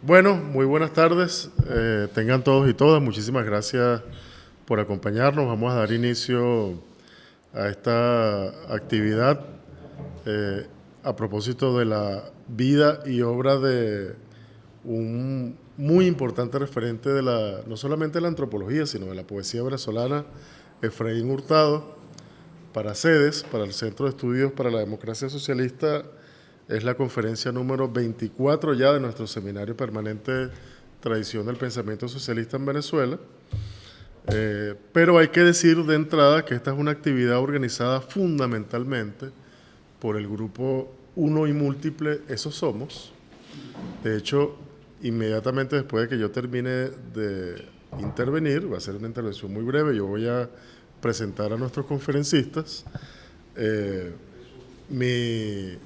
Bueno, muy buenas tardes. Tengan todos y todas. Muchísimas gracias por acompañarnos. Vamos a dar inicio a esta actividad a propósito de la vida y obra de un muy importante referente de no solamente de la antropología, sino de la poesía venezolana, Efraín Hurtado. Para CEDES, para el Centro de Estudios para la Democracia Socialista, es la conferencia número 24 ya de nuestro seminario permanente Tradición del Pensamiento Socialista en Venezuela. Pero hay que decir de entrada que esta es una actividad organizada fundamentalmente por el grupo Uno y Múltiple, Esos Somos. De hecho, inmediatamente después de que yo termine de intervenir, va a ser una intervención muy breve, yo voy a presentar a nuestros conferencistas. Mi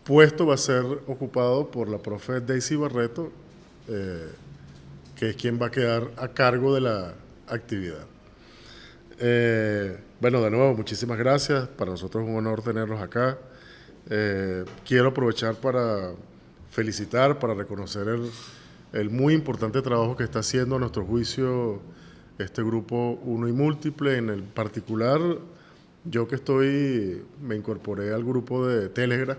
puesto va a ser ocupado por la profe Daisy Barreto, que es quien va a quedar a cargo de la actividad. Bueno, de nuevo, muchísimas gracias. Para nosotros es un honor tenerlos acá. Quiero aprovechar para felicitar, para reconocer el muy importante trabajo que está haciendo a nuestro juicio este grupo Uno y Múltiple. En el particular, yo que me incorporé al grupo de Telegram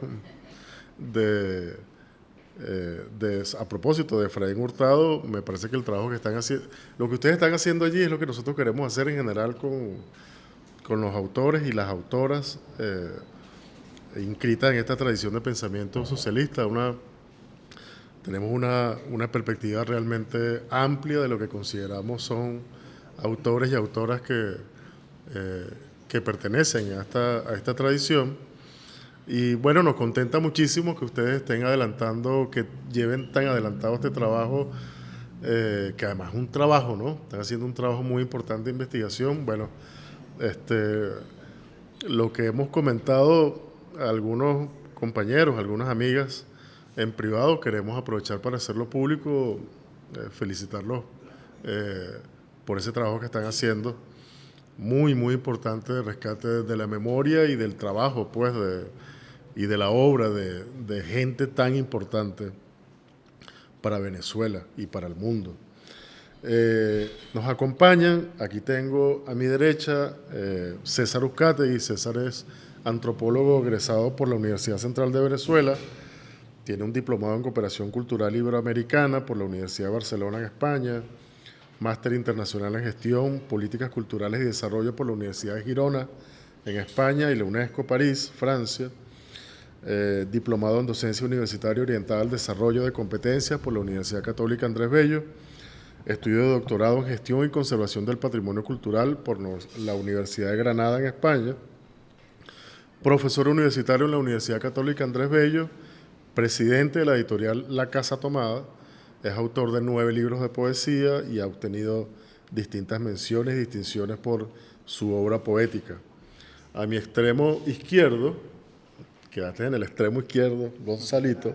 a propósito de Efraín Hurtado. Me parece que el trabajo que están haciendo, lo que ustedes están haciendo allí es lo que nosotros queremos hacer en general con los autores y las autoras inscritas en esta tradición de pensamiento socialista. Tenemos una perspectiva realmente amplia de lo que consideramos son autores y autoras que pertenecen a esta tradición. Y bueno, nos contenta muchísimo que ustedes estén adelantando, que lleven tan adelantado este trabajo, que además es un trabajo, ¿no? Están haciendo un trabajo muy importante de investigación. Bueno, lo que hemos comentado a algunos compañeros, algunas amigas en privado, queremos aprovechar para hacerlo público, felicitarlos por ese trabajo que están haciendo, muy, muy importante de rescate de la memoria y del trabajo, pues, y de la obra de gente tan importante para Venezuela y para el mundo. Nos acompañan, aquí tengo a mi derecha César Uzcategui. César es antropólogo egresado por la Universidad Central de Venezuela, tiene un diplomado en cooperación cultural iberoamericana por la Universidad de Barcelona en España, máster internacional en gestión, políticas culturales y desarrollo por la Universidad de Girona en España y la UNESCO París, Francia. Diplomado en docencia universitaria orientada al desarrollo de competencias por la Universidad Católica Andrés Bello, estudio de doctorado en gestión y conservación del patrimonio cultural por la Universidad de Granada en España, profesor universitario en la Universidad Católica Andrés Bello, presidente de la editorial La Casa Tomada, es autor de 9 libros de poesía y ha obtenido distintas menciones y distinciones por su obra poética. A mi extremo izquierdo, quedaste en el extremo izquierdo, Gonzalito,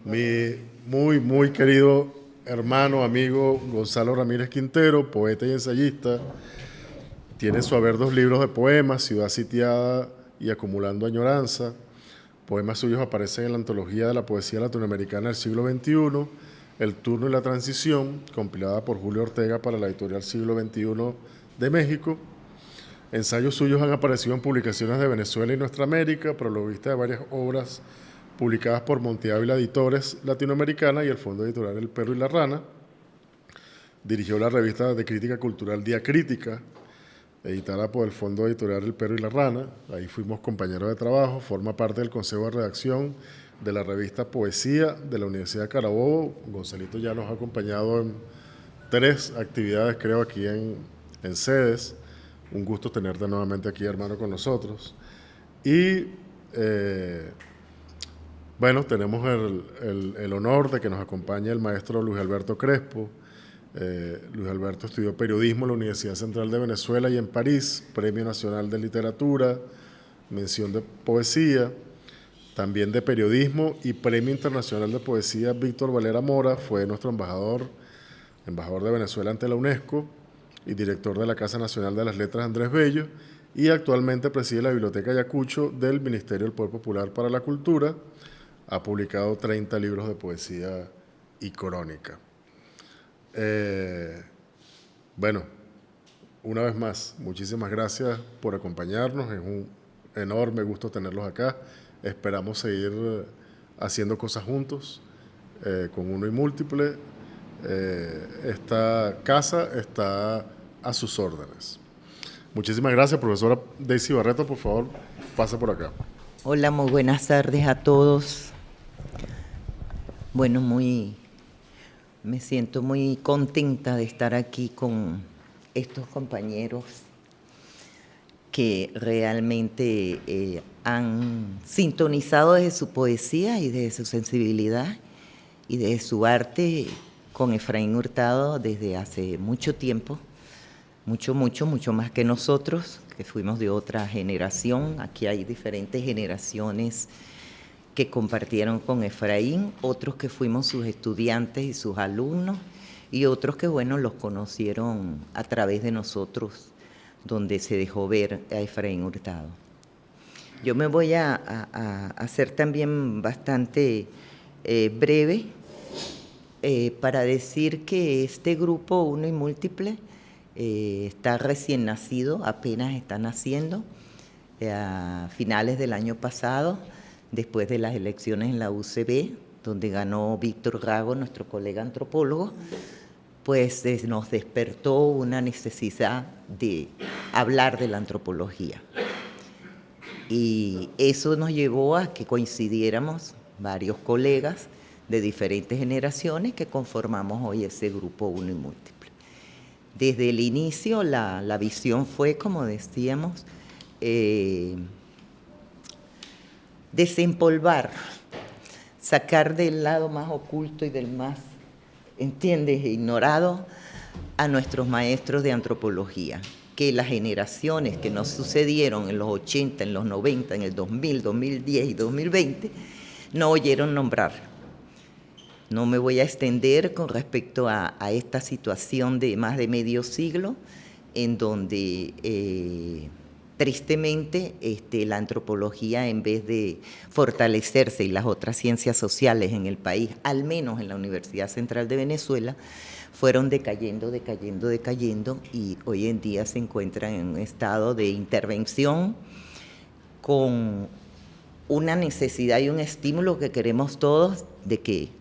mi muy, muy querido hermano, amigo Gonzalo Ramírez Quintero, poeta y ensayista. Tiene en su haber 2 libros de poemas, Ciudad Sitiada y Acumulando Añoranza. Poemas suyos aparecen en la antología de la poesía latinoamericana del siglo XXI, El Turno y la Transición, compilada por Julio Ortega para la editorial Siglo XXI de México. Ensayos suyos han aparecido en publicaciones de Venezuela y Nuestra América, prologuista de varias obras publicadas por Monte Ávila Editores Latinoamericana y el Fondo Editorial El Perro y la Rana. Dirigió la revista de crítica cultural Diacrítica, editada por el Fondo Editorial El Perro y la Rana. Ahí fuimos compañeros de trabajo. Forma parte del consejo de redacción de la revista Poesía de la Universidad de Carabobo. Gonzalito ya nos ha acompañado en 3 actividades, creo, aquí en CEDES. Un gusto tenerte nuevamente aquí, hermano, con nosotros. Y bueno, tenemos el honor de que nos acompañe el maestro Luis Alberto Crespo. Luis Alberto estudió periodismo en la Universidad Central de Venezuela y en París, Premio Nacional de Literatura, mención de poesía, también de periodismo y Premio Internacional de Poesía Víctor Valera Mora. Fue nuestro embajador de Venezuela ante la UNESCO y director de la Casa Nacional de las Letras Andrés Bello, y actualmente preside la Biblioteca Ayacucho del Ministerio del Poder Popular para la Cultura. Ha publicado 30 libros de poesía y crónica. Bueno, una vez más, muchísimas gracias por acompañarnos. Es un enorme gusto tenerlos acá. Esperamos seguir haciendo cosas juntos, con Uno y Múltiple. Esta casa está a sus órdenes. Muchísimas gracias, profesora Daisy Barreto. Por favor, pase por acá. Hola, muy buenas tardes a todos. Bueno, me siento muy contenta de estar aquí con estos compañeros que realmente han sintonizado desde su poesía y desde su sensibilidad y desde su arte con Efraín Hurtado desde hace mucho tiempo, mucho más que nosotros, que fuimos de otra generación. Aquí hay diferentes generaciones que compartieron con Efraín, otros que fuimos sus estudiantes y sus alumnos, y otros que, bueno, los conocieron a través de nosotros, donde se dejó ver a Efraín Hurtado. Yo me voy a hacer también bastante breve para decir que este grupo Uno y Múltiple está recién nacido, apenas está naciendo, a finales del año pasado, después de las elecciones en la UCB, donde ganó Víctor Rago, nuestro colega antropólogo, pues nos despertó una necesidad de hablar de la antropología. Y eso nos llevó a que coincidiéramos varios colegas de diferentes generaciones que conformamos hoy ese grupo Uno y Múltiple. Desde el inicio la visión fue, como decíamos, desempolvar, sacar del lado más oculto y del más, ¿entiendes?, ignorado a nuestros maestros de antropología, que las generaciones que nos sucedieron en los 80, en los 90, en el 2000, 2010 y 2020, no oyeron nombrar. No me voy a extender con respecto a esta situación de más de medio siglo, en donde tristemente la antropología, en vez de fortalecerse y las otras ciencias sociales en el país, al menos en la Universidad Central de Venezuela, fueron decayendo y hoy en día se encuentran en un estado de intervención con una necesidad y un estímulo que queremos todos de que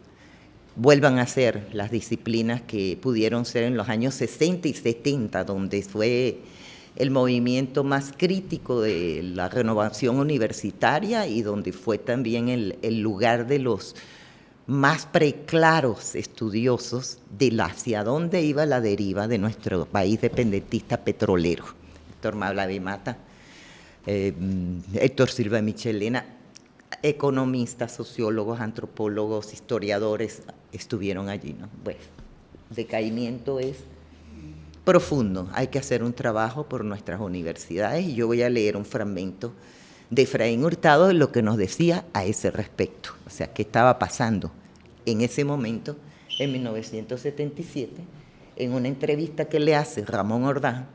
vuelvan a ser las disciplinas que pudieron ser en los años 60 y 70, donde fue el movimiento más crítico de la renovación universitaria y donde fue también el lugar de los más preclaros estudiosos de hacia dónde iba la deriva de nuestro país dependentista petrolero. Héctor Malavé Mata, Héctor Silva Michelena, economistas, sociólogos, antropólogos, historiadores estuvieron allí, ¿no? Bueno, el decaimiento es profundo, hay que hacer un trabajo por nuestras universidades y yo voy a leer un fragmento de Efraín Hurtado de lo que nos decía a ese respecto, o sea, qué estaba pasando en ese momento, en 1977, en una entrevista que le hace Ramón Ordaz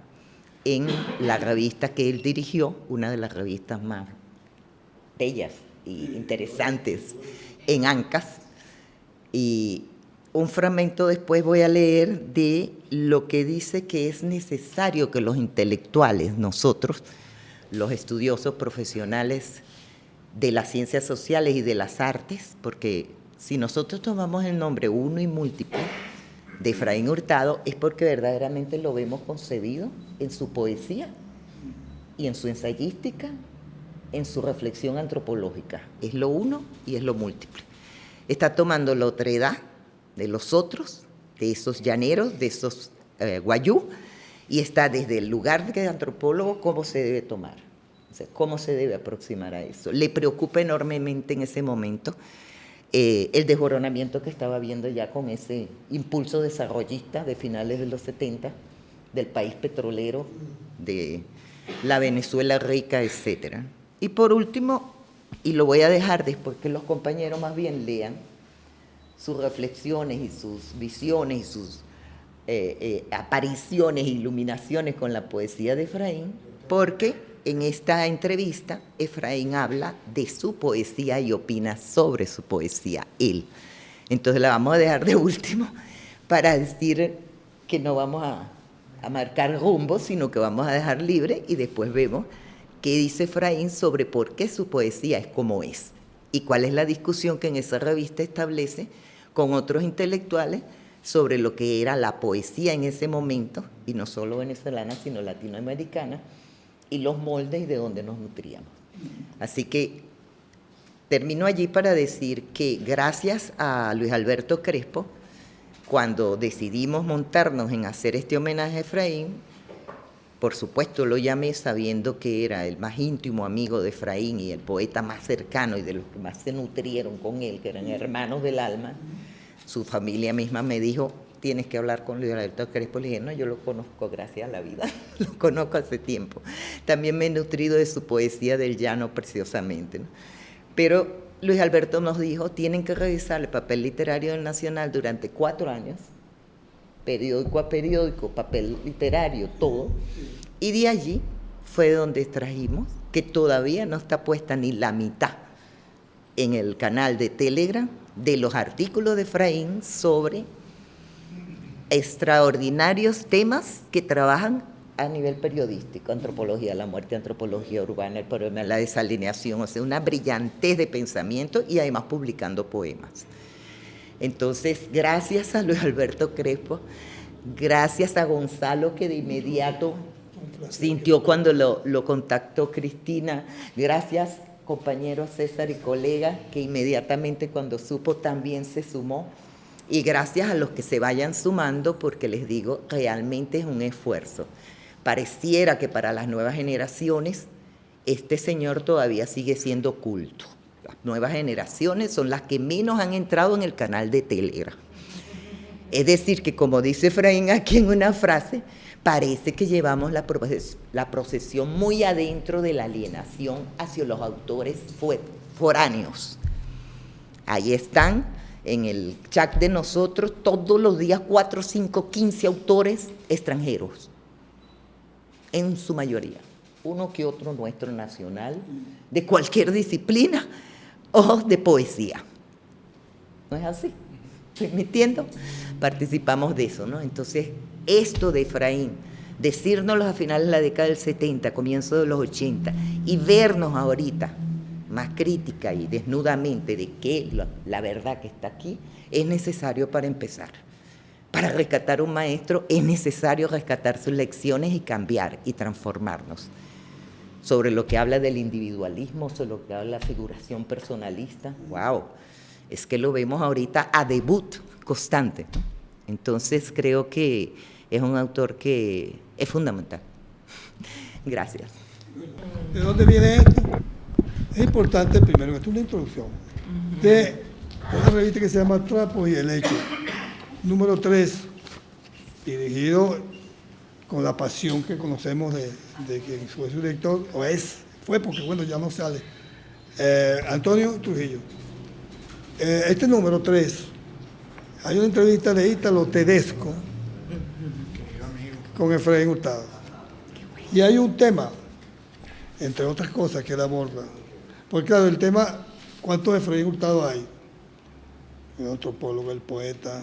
en la revista que él dirigió, una de las revistas más bellas y interesantes en Ancas, y un fragmento después voy a leer de lo que dice que es necesario que los intelectuales, nosotros, los estudiosos profesionales de las ciencias sociales y de las artes, porque si nosotros tomamos el nombre Uno y Múltiple de Efraín Hurtado es porque verdaderamente lo vemos concebido en su poesía y en su ensayística, en su reflexión antropológica. Es lo uno y es lo múltiple. Está tomando la otredad de los otros, de esos llaneros, de esos guayú, y está desde el lugar de antropólogo cómo se debe tomar, o sea, cómo se debe aproximar a eso. Le preocupa enormemente en ese momento el desboronamiento que estaba viendo ya con ese impulso desarrollista de finales de los 70 del país petrolero, de la Venezuela rica, etcétera. Y por último, y lo voy a dejar después que los compañeros más bien lean sus reflexiones y sus visiones y sus apariciones, iluminaciones con la poesía de Efraín, porque en esta entrevista Efraín habla de su poesía y opina sobre su poesía, él. Entonces la vamos a dejar de último para decir que no vamos a marcar rumbo, sino que vamos a dejar libre y después vemos qué dice Efraín sobre por qué su poesía es como es y cuál es la discusión que en esa revista establece con otros intelectuales sobre lo que era la poesía en ese momento, y no solo venezolana, sino latinoamericana, y los moldes y de dónde nos nutríamos. Así que termino allí para decir que gracias a Luis Alberto Crespo, cuando decidimos montarnos en hacer este homenaje a Efraín, por supuesto lo llamé sabiendo que era el más íntimo amigo de Efraín y el poeta más cercano y de los que más se nutrieron con él, que eran hermanos del alma. Su familia misma me dijo, tienes que hablar con Luis Alberto Crespo. Le dije, no, yo lo conozco gracias a la vida, lo conozco hace tiempo. También me he nutrido de su poesía del llano preciosamente, ¿no? Pero Luis Alberto nos dijo, tienen que revisar el papel literario del Nacional durante 4 años, periódico a periódico, papel literario, todo. Y de allí fue donde trajimos, que todavía no está puesta ni la mitad en el canal de Telegram, de los artículos de Efraín sobre extraordinarios temas que trabajan a nivel periodístico, antropología de la muerte, antropología urbana, el problema de la desalineación, o sea, una brillantez de pensamiento y además publicando poemas. Entonces, gracias a Luis Alberto Crespo, gracias a Gonzalo, que de inmediato sintió cuando lo contactó Cristina, gracias compañero César y colega, que inmediatamente cuando supo también se sumó, y gracias a los que se vayan sumando, porque les digo, realmente es un esfuerzo. Pareciera que para las nuevas generaciones este señor todavía sigue siendo culto. Las nuevas generaciones son las que menos han entrado en el canal de Telegram. Es decir, que como dice Efraín aquí en una frase, parece que llevamos la procesión muy adentro de la alienación hacia los autores foráneos. Ahí están, en el chat de nosotros, todos los días 4, 5, 15 autores extranjeros, en su mayoría. Uno que otro nuestro nacional, de cualquier disciplina o de poesía. ¿No es así? ¿Estoy mintiendo? Participamos de eso, ¿no? Entonces, esto de Efraín, decírnoslo a finales de la década del 70, comienzo de los 80, y vernos ahorita más crítica y desnudamente de que la verdad que está aquí, es necesario para empezar. Para rescatar un maestro es necesario rescatar sus lecciones y cambiar y transformarnos. Sobre lo que habla del individualismo, sobre lo que habla de la figuración personalista, wow, es que lo vemos ahorita a debut constante, ¿no? Entonces creo que es un autor que es fundamental. Gracias. ¿De dónde viene esto? Es importante, primero, esto es una introducción de una revista que se llama Trapos y Helechos, número 3, dirigido con la pasión que conocemos de quien fue su director, fue porque, bueno, ya no sale, Antonio Trujillo. Este número 3, hay una entrevista de Ítalo Tedesco con Efraín Hurtado. Y hay un tema, entre otras cosas, que él aborda. Porque claro, el tema, ¿cuántos Efraín Hurtado hay? El antropólogo, el poeta,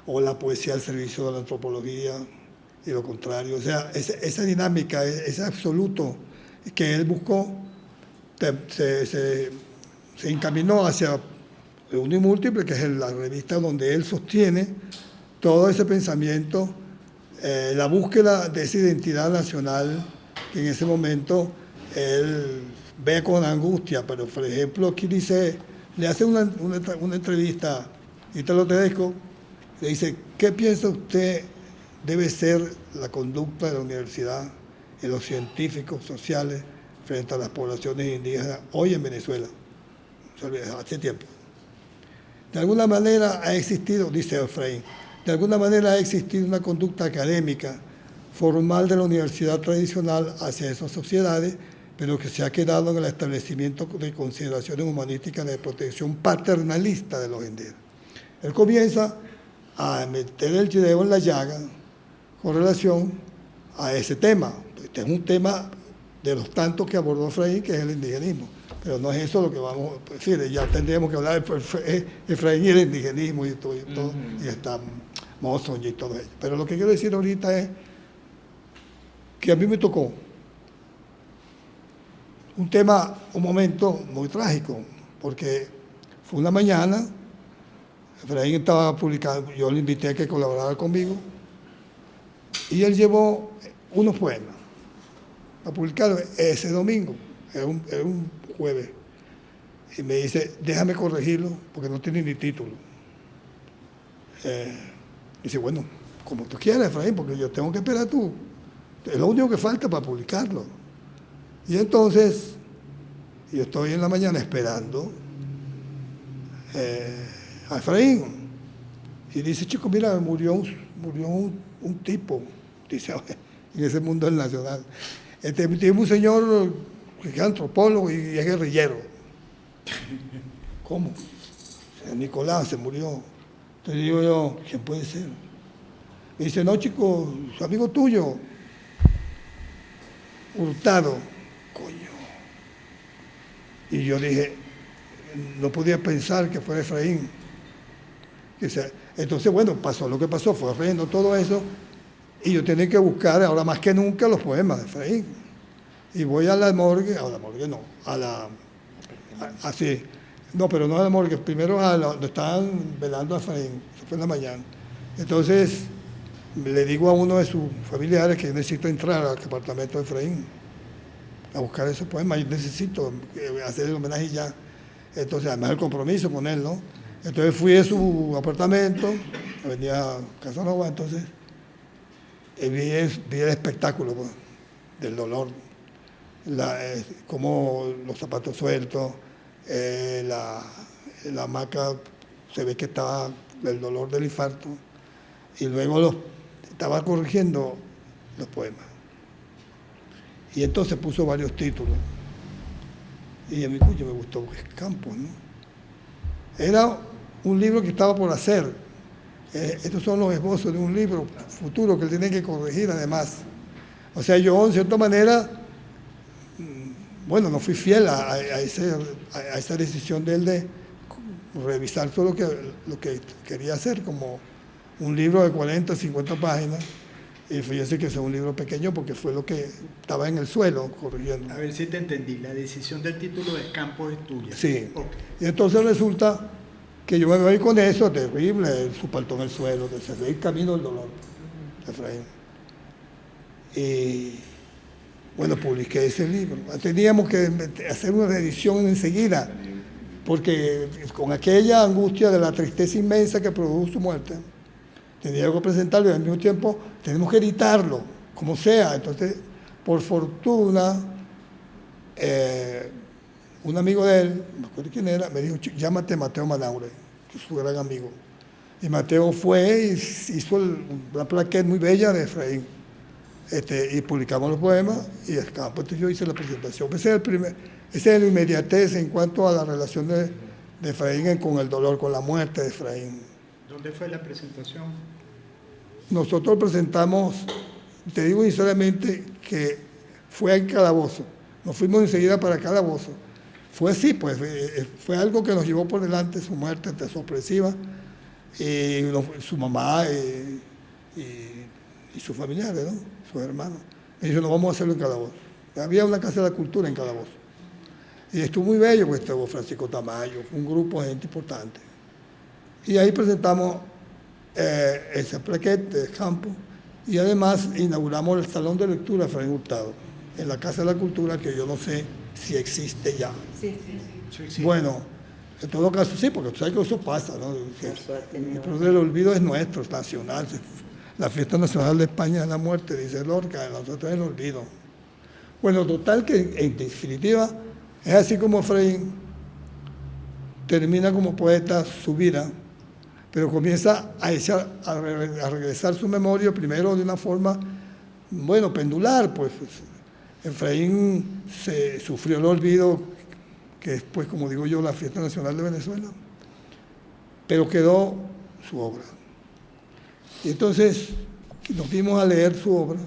o la poesía al servicio de la antropología, y lo contrario. O sea, esa dinámica, ese absoluto que él buscó, se encaminó hacia Uno y Múltiple, que es la revista donde él sostiene todo ese pensamiento, la búsqueda de esa identidad nacional que en ese momento él ve con angustia. Pero, por ejemplo, aquí dice, le hace una entrevista a Ítalo Tedesco, le dice, ¿qué piensa usted debe ser la conducta de la universidad y los científicos sociales frente a las poblaciones indígenas hoy en Venezuela? Hace tiempo. De alguna manera ha existido, dice Efraín, de alguna manera ha existido una conducta académica formal de la universidad tradicional hacia esas sociedades, pero que se ha quedado en el establecimiento de consideraciones humanísticas de protección paternalista de los indígenas. Él comienza a meter el dedo en la llaga con relación a ese tema. Este es un tema de los tantos que abordó Efraín, que es el indigenismo. Pero no es eso lo que vamos a decir, ya tendríamos que hablar de Efraín y el indigenismo y todo, y está Mozón y todo ello. Pero lo que quiero decir ahorita es que a mí me tocó un momento muy trágico, porque fue una mañana, Efraín estaba publicando, yo le invité a que colaborara conmigo, y él llevó unos poemas a publicarlo ese domingo, era un jueves, y me dice, déjame corregirlo, porque no tiene ni título. Dice, bueno, como tú quieras, Efraín, porque yo tengo que esperar tú, es lo único que falta para publicarlo. Y entonces, yo estoy en la mañana esperando a Efraín, y dice, chico, mira, murió un tipo, dice, en ese mundo del nacional. Tiene un señor que es antropólogo y es guerrillero. ¿Cómo? Nicolás se murió. Entonces digo yo, ¿quién puede ser? Me dice, no, chico, su amigo tuyo, Hurtado. Coño. Y yo dije, no podía pensar que fuera Efraín. Entonces, bueno, pasó lo que pasó, fue riendo todo eso, y yo tenía que buscar, ahora más que nunca, los poemas de Efraín. Y voy a la morgue no, así, no, pero no a la morgue, primero donde estaban velando a Efraín, eso fue en la mañana. Entonces, le digo a uno de sus familiares que necesito entrar al departamento de Efraín a buscar esos poemas, yo necesito hacer el homenaje ya. Entonces, además el compromiso con él, ¿no? Entonces fui a su apartamento, venía Casanova, entonces vi el espectáculo, pues, del dolor, como los zapatos sueltos, la hamaca se ve que estaba el dolor del infarto, y luego estaba corrigiendo los poemas. Y entonces puso varios títulos. Y a mí, cuyo me gustó Campos, ¿no? Era un libro que estaba por hacer. Estos son los esbozos de un libro futuro que él tiene que corregir además. O sea, yo en cierta manera, bueno, no fui fiel a esa decisión de él de revisar todo lo que quería hacer, como un libro de 40, 50 páginas. Y fíjese que es un libro pequeño porque fue lo que estaba en el suelo corrigiendo. A ver si te entendí, la decisión del título de Campos es tuya. Sí. Okay. Y entonces resulta que yo me voy con eso, terrible, su palto en el suelo, que se ve el camino del dolor, Efraín. Y bueno, publiqué ese libro. Teníamos que hacer una reedición enseguida, porque con aquella angustia de la tristeza inmensa que produjo su muerte, tenía que presentarlo y al mismo tiempo tenemos que editarlo, como sea. Entonces, por fortuna, un amigo de él, no me acuerdo quién era, me dijo, llámate Mateo Manaure, que es su gran amigo. Y Mateo fue y hizo una plaqueta muy bella de Efraín. Y publicamos los poemas y entonces yo hice la presentación. Ese es el inmediatez en cuanto a la relación de Efraín con el dolor, con la muerte de Efraín. ¿Dónde fue la presentación? Nosotros presentamos, te digo sinceramente, que fue en Calabozo. Nos fuimos enseguida para Calabozo. Fue así, pues, fue algo que nos llevó por delante, su muerte tan sorpresiva, y su mamá y sus familiares, ¿no? Sus hermanos. Y dijo, no, vamos a hacerlo en Calabozo. Había una casa de la cultura en Calabozo. Y estuvo muy bello, pues estuvo Francisco Tamayo, un grupo de gente importante. Y ahí presentamos esa plaqueta de Campo, y además inauguramos el Salón de Lectura de Efraín Hurtado, en la Casa de la Cultura, que yo no sé si existe ya. Sí. Bueno, en todo caso sí, porque tú sabes que eso pasa, ¿no? El proceso del olvido es nuestro, es nacional. La fiesta nacional de España es la muerte, dice Lorca, nosotros es el olvido. Bueno, total que en definitiva es así como Efraín termina como poeta su vida, pero comienza a regresar su memoria primero de una forma, bueno, pendular, pues. Efraín sufrió el olvido, que es, pues, como digo yo, la fiesta nacional de Venezuela, pero quedó su obra. Y entonces nos dimos a leer su obra,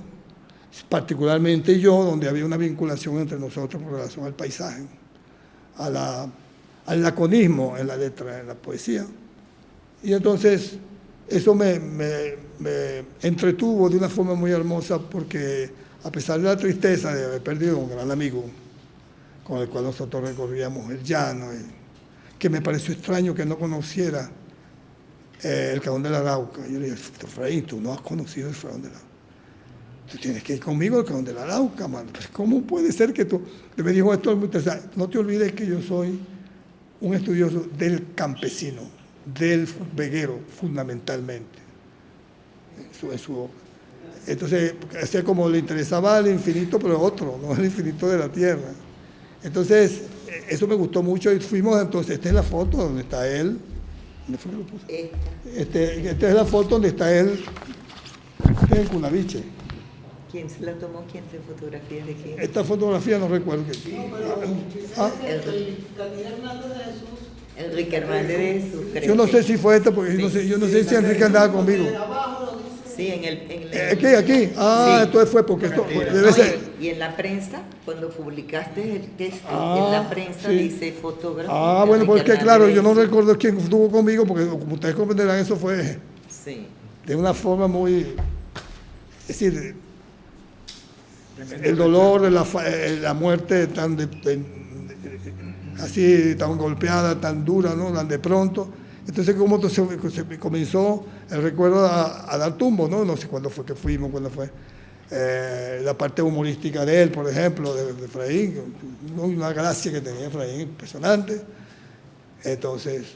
particularmente yo, donde había una vinculación entre nosotros con relación al paisaje. al laconismo en la letra, en la poesía. Y entonces eso me entretuvo de una forma muy hermosa porque a pesar de la tristeza de haber perdido un gran amigo con el cual nosotros recorríamos el llano, que me pareció extraño que no conociera el Cajón del Arauca. Yo le dije, Efraín, tú no has conocido el Cajón del Arauca. Tú tienes que ir conmigo al Cajón del Arauca, man. Pues, ¿cómo puede ser que tú...? Y me dijo, esto es muy interesante. No te olvides que yo soy un estudioso del campesino, del veguero, fundamentalmente, en su obra. Entonces, hacía como le interesaba el infinito, pero otro, no el infinito de la tierra. Entonces, eso me gustó mucho y fuimos, entonces, esta es la foto donde está él. ¿Dónde fue que lo puse? Esta es la foto donde está él en Cunaviche. ¿Quién se la tomó? ¿Quién te fotografía de quién? Esta fotografía no recuerdo qué. Enrique Hernández de Jesús, creo. Yo no sé si fue esta, porque Sí. yo no sé si Enrique andaba conmigo. Sí, Aquí. Ah, Sí. entonces fue porque esto debe No, ser. y en la prensa, cuando publicaste el texto, Ah, en la prensa sí. dice fotógrafo. Ah, bueno, Enrique porque Hernández claro, de yo no Jesús. recuerdo quién estuvo conmigo, porque como ustedes comprenderán, eso fue Sí. de una forma muy. Es decir, el dolor de la muerte tan así, tan golpeada, tan dura, ¿no? Tan de pronto. Entonces, como se comenzó el recuerdo a dar tumbo, ¿no? No sé cuándo fue que fuimos, cuándo fue. La parte humorística de él, por ejemplo, de Efraín, una gracia que tenía Efraín impresionante. Entonces,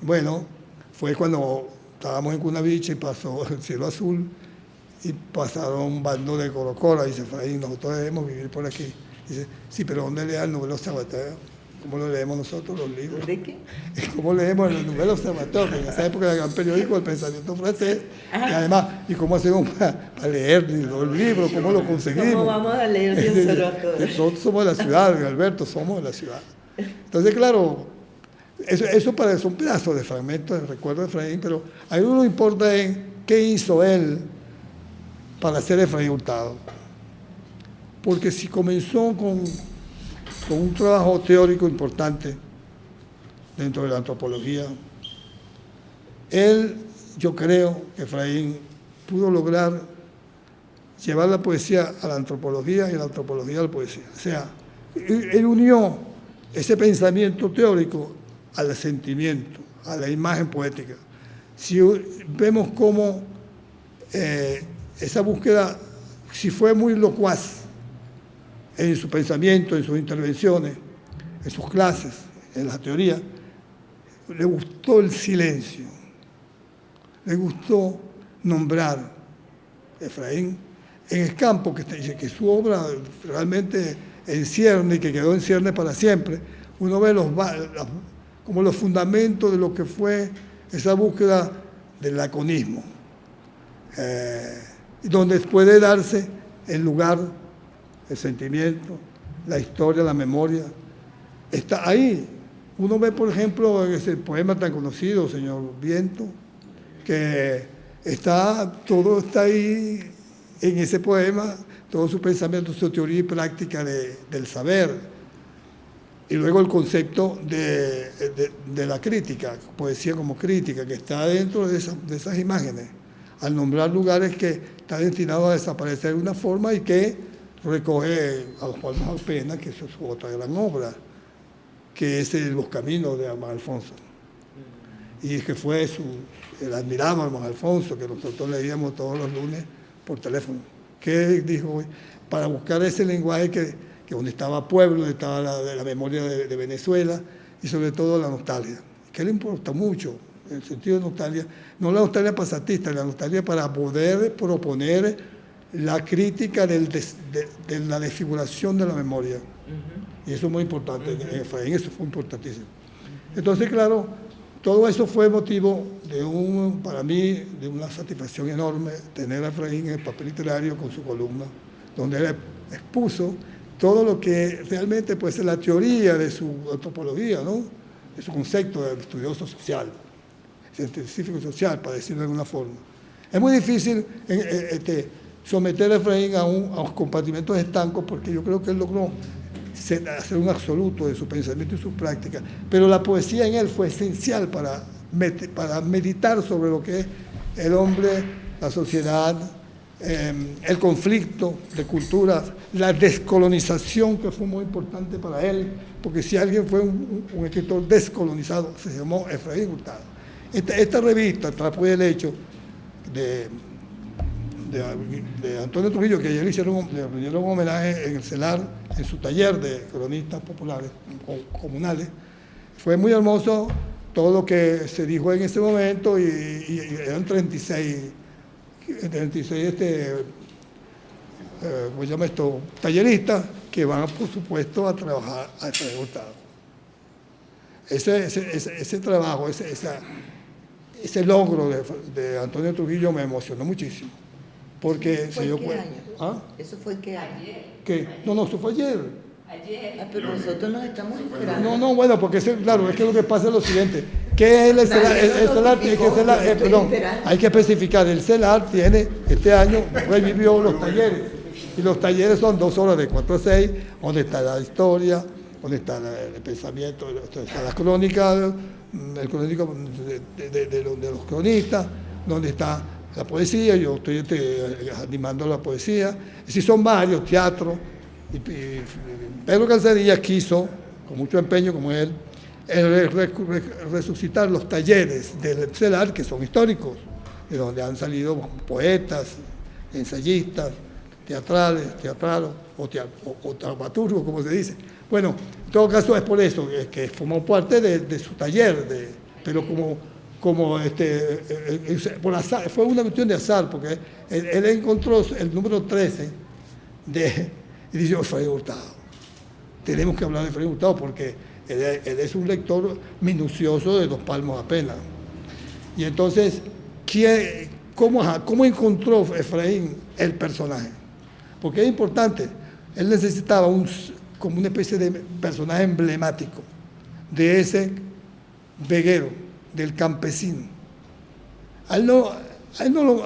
bueno, fue cuando estábamos en Cunaviche y pasó el cielo azul y pasaron un bando de Corocora. Dice Efraín, nosotros debemos vivir por aquí. Dice, sí, pero ¿dónde lea el Nouvel Observateur? ¿Cómo lo leemos nosotros los libros? ¿De qué? ¿Cómo leemos el Nouvel Observateur? Que en esa época era el gran periódico del pensamiento francés. Y además, ¿y cómo hacemos para leer los libros? ¿Cómo lo conseguimos? ¿Cómo vamos a leer de un solo autor? Nosotros somos de la ciudad, Alberto, somos de la ciudad. Entonces, claro, eso parece un pedazo de fragmento de recuerdo de Efraín, pero a mí lo importa en qué hizo él para ser Efraín Hurtado. Porque si comenzó con un trabajo teórico importante dentro de la antropología, yo creo que Efraín pudo lograr llevar la poesía a la antropología y la antropología a la poesía. O sea, él unió ese pensamiento teórico al sentimiento, a la imagen poética. Si vemos cómo esa búsqueda, si fue muy locuaz en su pensamiento, en sus intervenciones, en sus clases, en la teoría, le gustó el silencio, le gustó nombrar Efraín en Escampo, que su obra realmente en cierne y que quedó en cierne para siempre. Uno ve como los fundamentos de lo que fue esa búsqueda del laconismo, donde puede darse el lugar, el sentimiento, la historia, la memoria. Está ahí. Uno ve, por ejemplo, en ese poema tan conocido, Señor Viento, que todo está ahí en ese poema, todo su pensamiento, su teoría y práctica del saber. Y luego el concepto de la crítica, poesía como crítica, que está dentro de esas imágenes, al nombrar lugares que están destinados a desaparecer de una forma y que recoge a los Palmas Alpenas, que es su otra gran obra, que es Los Caminos de Amar Alfonso. Y es que fue el admirado Amar Alfonso, que nosotros leíamos todos los lunes por teléfono. ¿Qué dijo hoy? Para buscar ese lenguaje que donde estaba Pueblo, donde estaba la memoria de Venezuela y sobre todo la nostalgia, que le importa mucho, en el sentido de nostalgia, no la nostalgia pasatista, la nostalgia para poder proponer la crítica de la desfiguración de la memoria. Y eso es muy importante, en Efraín eso fue importantísimo. Entonces, claro, todo eso fue motivo para mí, de una satisfacción enorme, tener a Efraín en el papel literario con su columna, donde él expuso todo lo que realmente puede ser la teoría de su antropología, ¿no? De su concepto de estudioso social, científico social, para decirlo de alguna forma. Es muy difícil someter a Efraín a unos compartimentos estancos, porque yo creo que él logró hacer un absoluto de su pensamiento y su práctica, pero la poesía en él fue esencial para meditar sobre lo que es el hombre, la sociedad, el conflicto de culturas, la descolonización, que fue muy importante para él, porque si alguien fue un escritor descolonizado, se llamó Efraín Hurtado. Esta revista, Trapo y Helecho, de Antonio Trujillo, que ayer le rindieron un homenaje en el CELAR, en su taller de cronistas populares, comunales. Fue muy hermoso todo lo que se dijo en ese momento y eran 36 ¿cómo se llama esto? Talleristas que van, por supuesto, a trabajar a Efraín Hurtado. Ese trabajo, ese logro de Antonio Trujillo me emocionó muchísimo. Porque se dio cuenta. ¿Ah? ¿Eso fue qué año? ¿Qué? No, eso fue ayer. Ah, pero nosotros nos estamos esperando. No, bueno, porque claro, es que lo que pasa es lo siguiente. ¿Qué es el CELAR? Perdón, hay que especificar. El CELAR tiene, este año, revivió los talleres. Y los talleres son 2 horas de 4 a 6, donde está la historia, donde está el pensamiento, donde está la crónica, el crónico de los cronistas, donde está la poesía. Yo estoy animando la poesía. Es decir, son varios, teatro. Y Pedro Calzadilla quiso, con mucho empeño como él, resucitar los talleres del CELAR, que son históricos, de donde han salido poetas, ensayistas, teatrales o dramaturgos, como se dice. Bueno, en todo caso es por eso, que formó parte de su taller, pero como por azar, fue una cuestión de azar, porque él encontró el número 13 y dice, Efraín Hurtado. Tenemos que hablar de Efraín Hurtado porque él es un lector minucioso de 2 palmos apenas. Y entonces, ¿cómo encontró Efraín el personaje? Porque es importante. Él necesitaba como una especie de personaje emblemático de ese veguero, del campesino. A él no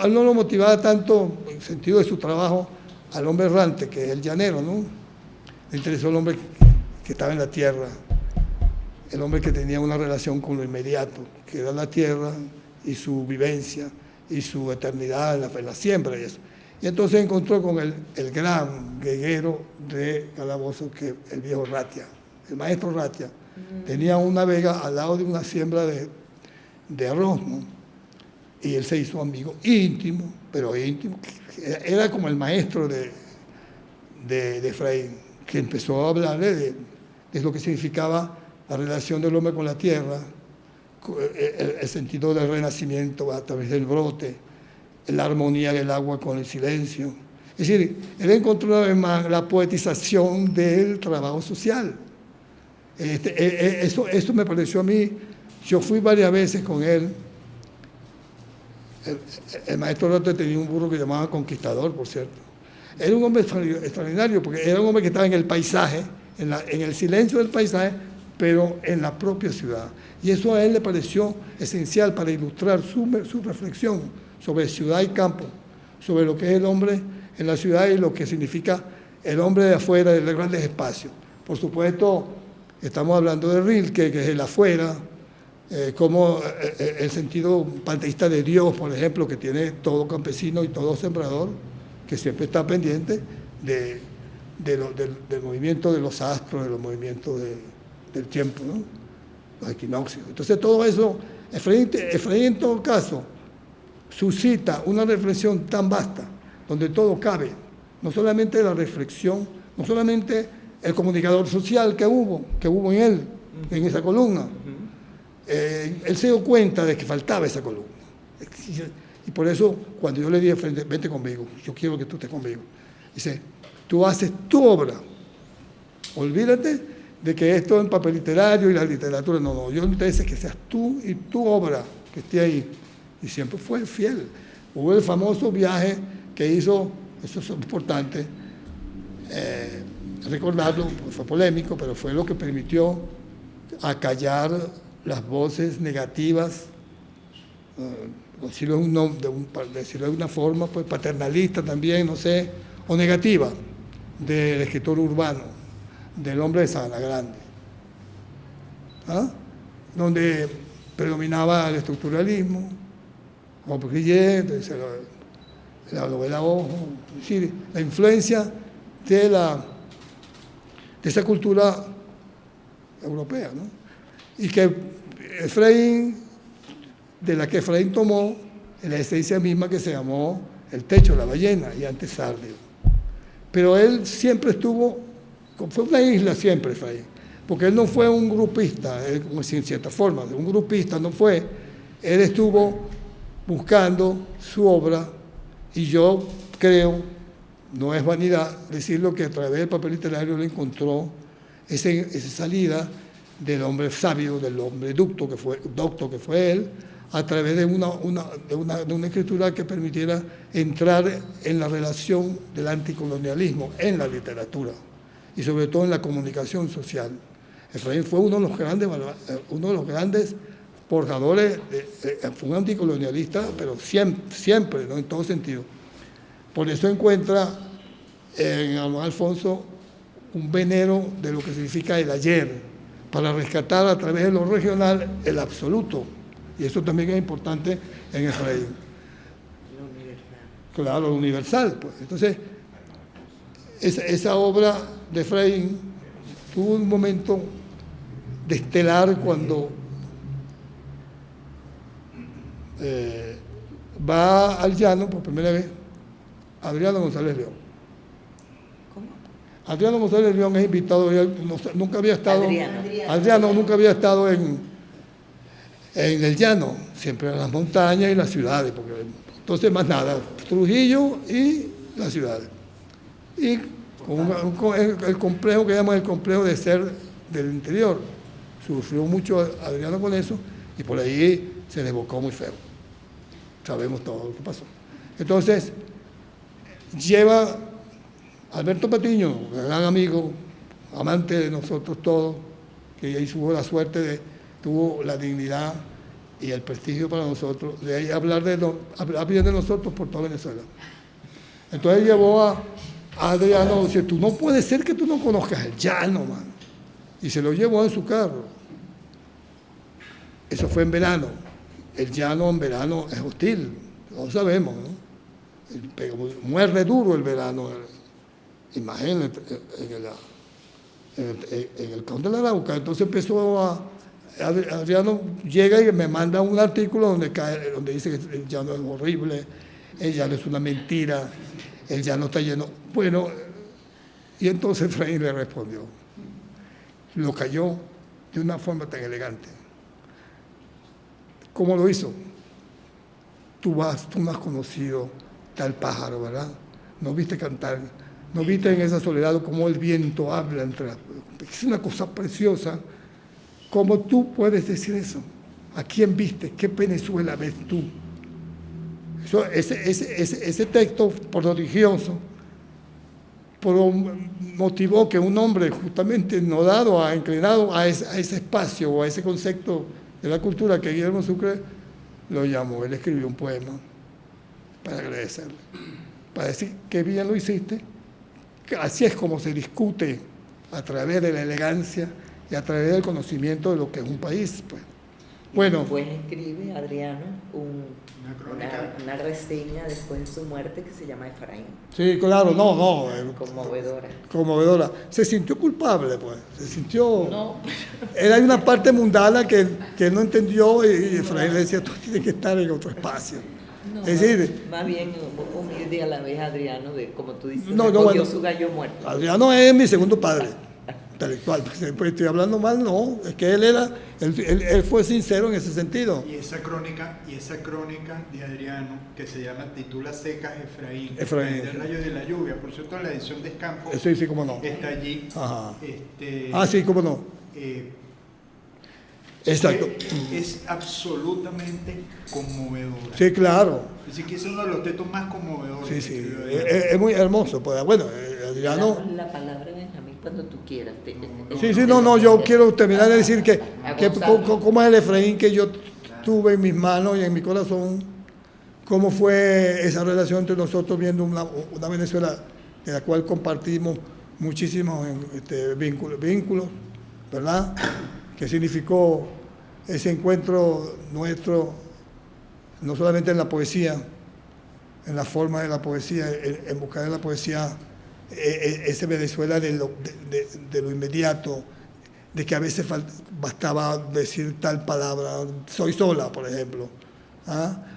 lo motivaba tanto, en el sentido de su trabajo, al hombre errante, que es el llanero, ¿no? Le interesó el hombre que estaba en la tierra, el hombre que tenía una relación con lo inmediato, que era la tierra y su vivencia y su eternidad en la siembra y eso. Y entonces encontró con el gran veguero de Calabozo, que el viejo Ratia, el maestro Ratia, tenía una vega al lado de una siembra de arroz, ¿no? Y él se hizo amigo íntimo, pero íntimo, era como el maestro de Efraín, que empezó a hablarle de lo que significaba la relación del hombre con la tierra, el sentido del renacimiento a través del brote, la armonía del agua con el silencio. Es decir, él encontró una vez más la poetización del trabajo social. Eso me pareció a mí. Yo fui varias veces con él. El maestro Rote tenía un burro que llamaba Conquistador, por cierto. Era un hombre extraordinario, porque era un hombre que estaba en el paisaje, en el silencio del paisaje, pero en la propia ciudad. Y eso a él le pareció esencial para ilustrar su reflexión sobre ciudad y campo, sobre lo que es el hombre en la ciudad y lo que significa el hombre de afuera, de los grandes espacios. Por supuesto, estamos hablando de Rilke, que es el afuera, como el sentido panteísta de Dios, por ejemplo, que tiene todo campesino y todo sembrador, que siempre está pendiente del movimiento de los astros, de los movimientos del tiempo, ¿no? Los equinoccios. Entonces todo eso, Efraín en todo caso suscita una reflexión tan vasta, donde todo cabe, no solamente la reflexión, no solamente el comunicador social que hubo en él, en esa columna. Él se dio cuenta de que faltaba esa columna. Y por eso, cuando yo le dije, vente conmigo, yo quiero que tú estés conmigo. Dice, tú haces tu obra. Olvídate de que esto en papel literario y la literatura, no, yo me interesa que seas tú y tu obra que esté ahí. Y siempre fue fiel. Hubo el famoso viaje que hizo, eso es importante, recordarlo, fue polémico, pero fue lo que permitió acallar las voces negativas, decirlo de una forma pues, paternalista también, no sé, o negativa, del escritor urbano, del hombre de Sabana Grande, ¿ah? Donde predominaba el estructuralismo, Robert Gillet, la novela Ojo, es decir, la influencia de esa cultura europea, ¿no? Y que de la que Efraín tomó la esencia misma que se llamó El techo de la ballena y antes Sardio. Pero él siempre fue una isla siempre, Efraín, porque él no fue un grupista, en cierta forma, un grupista no fue, él estuvo buscando su obra y yo creo, no es vanidad decirlo, que a través del papel literario le encontró esa salida del hombre sabio, del hombre docto que fue él, a través de una escritura que permitiera entrar en la relación del anticolonialismo en la literatura y sobre todo en la comunicación social. Efraín fue uno de los grandes portadores, fue un anticolonialista, pero siempre, ¿no? En todo sentido. Por eso encuentra en Alfonso un venero de lo que significa el ayer, para rescatar a través de lo regional el absoluto. Y eso también es importante en Efraín. Lo universal. Claro, lo universal. Pues. Entonces, esa obra de Efraín tuvo un momento de estelar cuando va al llano por primera vez Adriano González León. ¿Cómo? Adriano González León es invitado, nunca había estado, Adriano nunca había estado en el llano, siempre en las montañas y las ciudades, porque entonces más nada, Trujillo y las ciudades. Y con el complejo que llamamos el complejo de ser del interior. Sufrió mucho Adriano con eso y por ahí se desbocó muy feo. Sabemos todo lo que pasó. Entonces, lleva Alberto Patiño, gran amigo, amante de nosotros todos, que ahí tuvo la suerte tuvo la dignidad y el prestigio para nosotros, de ahí hablar bien de nosotros por toda Venezuela. Entonces llevó a Adriano, dice, tú no puede ser que tú no conozcas el llano, man. Y se lo llevó en su carro. Eso fue en verano. El llano en verano es hostil, lo sabemos, ¿no? Muerde duro el verano. Imagínate, en el Conde de la Arauca. Entonces empezó Adriano llega y me manda un artículo donde dice que el llano es horrible, el llano es una mentira, el llano está lleno. Bueno, y entonces Efraín le respondió. Lo cayó de una forma tan elegante. ¿Cómo lo hizo? Tú no has conocido tal pájaro, ¿verdad? No viste cantar, no viste en esa soledad cómo el viento habla es una cosa preciosa. ¿Cómo tú puedes decir eso? ¿A quién viste? ¿Qué Venezuela ves tú? Ese texto prodigioso motivó que un hombre justamente no dado, inclinado a ese espacio o a ese concepto de la cultura que Guillermo Sucre lo llamó. Él escribió un poema para agradecerle, para decir que bien lo hiciste. Así es como se discute a través de la elegancia y a través del conocimiento de lo que es un país. Pues. Bueno. Después escribe Adriano una reseña después de su muerte que se llama Efraín. Sí, claro, no. Conmovedora. Se sintió culpable, pues. Se sintió. No. Era una parte mundana que él no entendió y Efraín le decía, tú tienes que estar en otro espacio. No, es decir, más bien humilde a la vez Adriano, como tú dices, bueno, su gallo muerto. Adriano es mi segundo padre. Intelectual, pues estoy hablando mal, no, es que él fue sincero en ese sentido. Y esa crónica de Adriano, que se llama Titula Secas Efraín, del rayo de la lluvia, por cierto, en la edición de Escampo, sí, cómo no. Está allí. Ajá. Sí, cómo no. Exacto. Es absolutamente conmovedora. Sí, claro. Es decir, que es uno de los textos más conmovedores. Sí. Es muy hermoso. Pues, bueno, Adriano. La palabra Benjamín cuando tú quieras. Yo quiero terminar de decir que cómo es el Efraín que yo tuve en mis manos y en mi corazón, cómo fue esa relación entre nosotros viendo una Venezuela de la cual compartimos muchísimos vínculos, ¿verdad? Que significó ese encuentro nuestro, no solamente en la poesía, en la forma de la poesía, en buscar en la poesía ese Venezuela de lo inmediato, de que a veces bastaba decir tal palabra, soy sola, por ejemplo,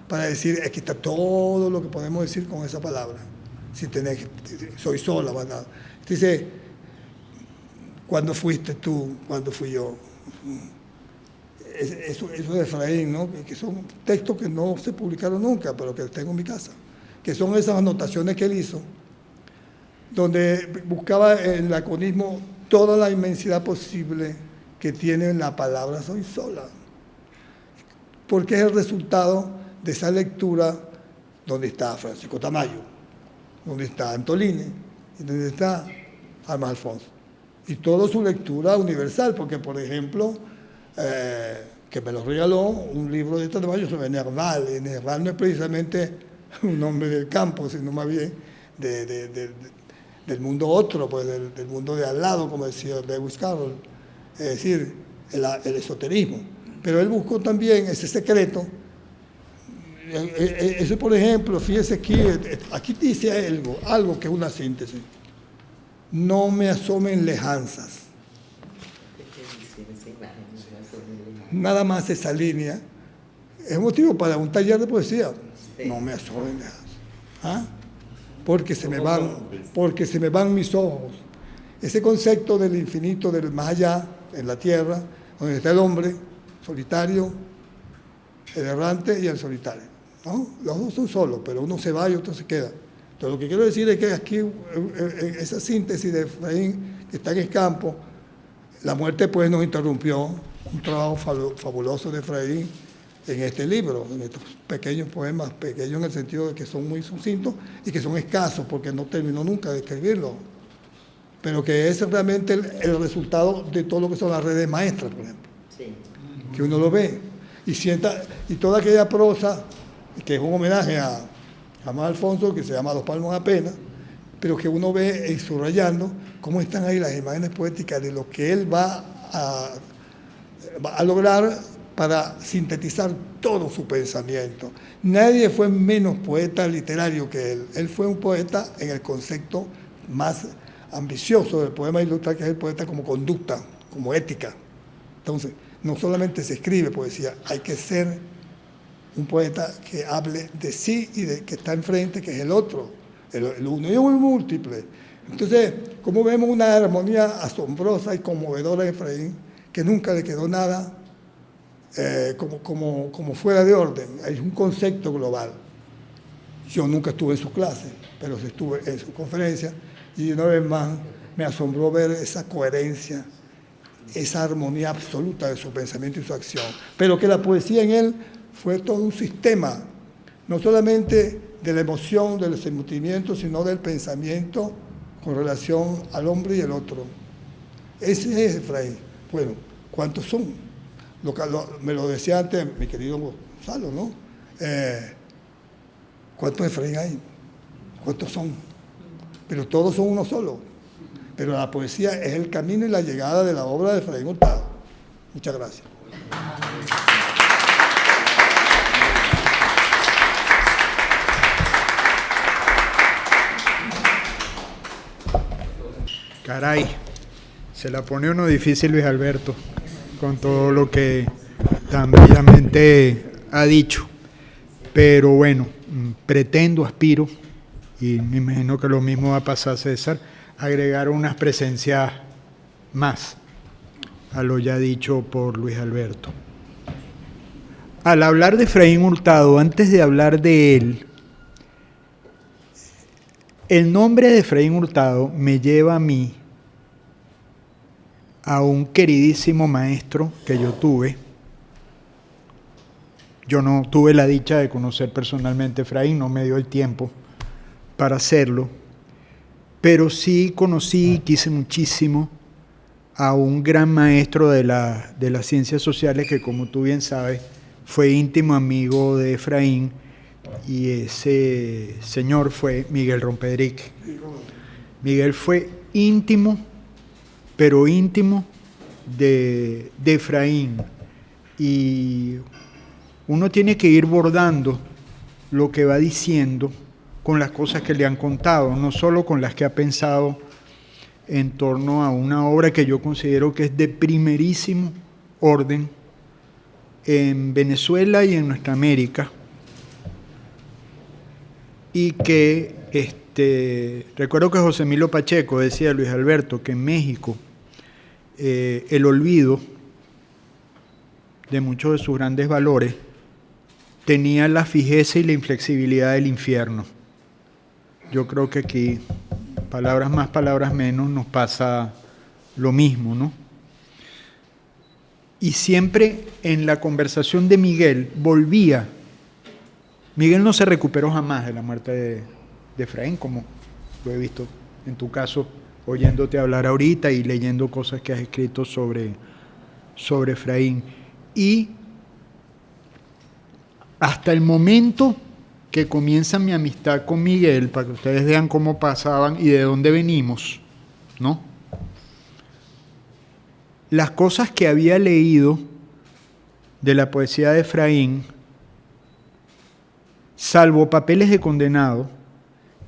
para decir, aquí está todo lo que podemos decir con esa palabra, sin tener que, soy sola, ¿verdad? Dice, ¿cuándo fuiste tú? ¿Cuándo fui yo? Eso de Efraín, ¿no? Que son textos que no se publicaron nunca, pero que tengo en mi casa, que son esas anotaciones que él hizo, donde buscaba el laconismo, toda la inmensidad posible que tiene la palabra soy sola, porque es el resultado de esa lectura donde está Francisco Tamayo, donde está Antolini y donde está Almas Alfonso, y toda su lectura universal, porque por ejemplo que me lo regaló un libro de Tamayo sobre Nerval, y Nerval no es precisamente un hombre del campo, sino más bien del mundo otro, pues del mundo de al lado, como decía Lewis Carroll, es decir, el esoterismo. Pero él buscó también ese secreto. Ese, por ejemplo, fíjese aquí dice algo que es una síntesis. No me asomen lejanzas. Nada más esa línea es motivo para un taller de poesía. No me asomen lejanzas. Porque se me van mis ojos. Ese concepto del infinito, del más allá, en la tierra, donde está el hombre solitario, el errante y el solitario, ¿no? Los dos son solos, pero uno se va y otro se queda. Entonces lo que quiero decir es que aquí, esa síntesis de Efraín, que está en el campo, la muerte pues nos interrumpió un trabajo fabuloso de Efraín en este libro, en estos pequeños poemas, pequeños en el sentido de que son muy sucintos y que son escasos porque no terminó nunca de escribirlo, pero que es realmente el resultado de todo lo que son las redes maestras, por ejemplo, sí. Que uno lo ve y toda aquella prosa que es un homenaje a Amado Alfonso, que se llama Dos palmos apenas, pero que uno ve subrayando cómo están ahí las imágenes poéticas de lo que él va a lograr para sintetizar todo su pensamiento. Nadie fue menos poeta literario que él. Él fue un poeta en el concepto más ambicioso del poema ilustrado, que es el poeta como conducta, como ética. Entonces, no solamente se escribe poesía, hay que ser un poeta que hable de sí y de que está enfrente, que es el otro, el uno y el múltiple. Entonces, como vemos una armonía asombrosa y conmovedora de Efraín, que nunca le quedó nada como fuera de orden. Hay un concepto global. Yo nunca estuve en sus clases, pero sí estuve en sus conferencias, y una vez más me asombró ver esa coherencia, esa armonía absoluta de su pensamiento y su acción. Pero que la poesía en él fue todo un sistema, no solamente de la emoción, de los sentimientos, sino del pensamiento con relación al hombre y el otro. Ese es Efraín. Bueno, ¿cuántos son? Me lo decía antes mi querido Gonzalo, ¿no? ¿Cuántos Efraín hay? ¿Cuántos son? Pero todos son uno solo. Pero la poesía es el camino y la llegada de la obra de Efraín Hurtado. Muchas gracias. Caray, se la pone uno difícil Luis Alberto, con todo lo que tan bellamente ha dicho. Pero bueno, aspiro, y me imagino que lo mismo va a pasar, César, agregar unas presencias más a lo ya dicho por Luis Alberto. Al hablar de Efraín Hurtado, antes de hablar de él, el nombre de Efraín Hurtado me lleva a mí a un queridísimo maestro que yo tuve. Yo no tuve la dicha de conocer personalmente a Efraín, no me dio el tiempo para hacerlo, pero sí conocí y quise muchísimo a un gran maestro de las ciencias sociales que, como tú bien sabes, fue íntimo amigo de Efraín, y ese señor fue Miguel Rompedrique. Miguel fue íntimo, pero íntimo de Efraín. Y uno tiene que ir bordando lo que va diciendo con las cosas que le han contado, no solo con las que ha pensado en torno a una obra que yo considero que es de primerísimo orden en Venezuela y en nuestra América, y que recuerdo que José Emilio Pacheco decía, Luis Alberto, que en México el olvido de muchos de sus grandes valores tenía la fijeza y la inflexibilidad del infierno. Yo creo que aquí, palabras más, palabras menos, nos pasa lo mismo, ¿no? Y siempre en la conversación de Miguel volvía. Miguel no se recuperó jamás de la muerte de Efraín, como lo he visto en tu caso, oyéndote hablar ahorita y leyendo cosas que has escrito sobre Efraín. Y hasta el momento que comienza mi amistad con Miguel, para que ustedes vean cómo pasaban y de dónde venimos, ¿no? Las cosas que había leído de la poesía de Efraín, salvo Papeles de Condenado,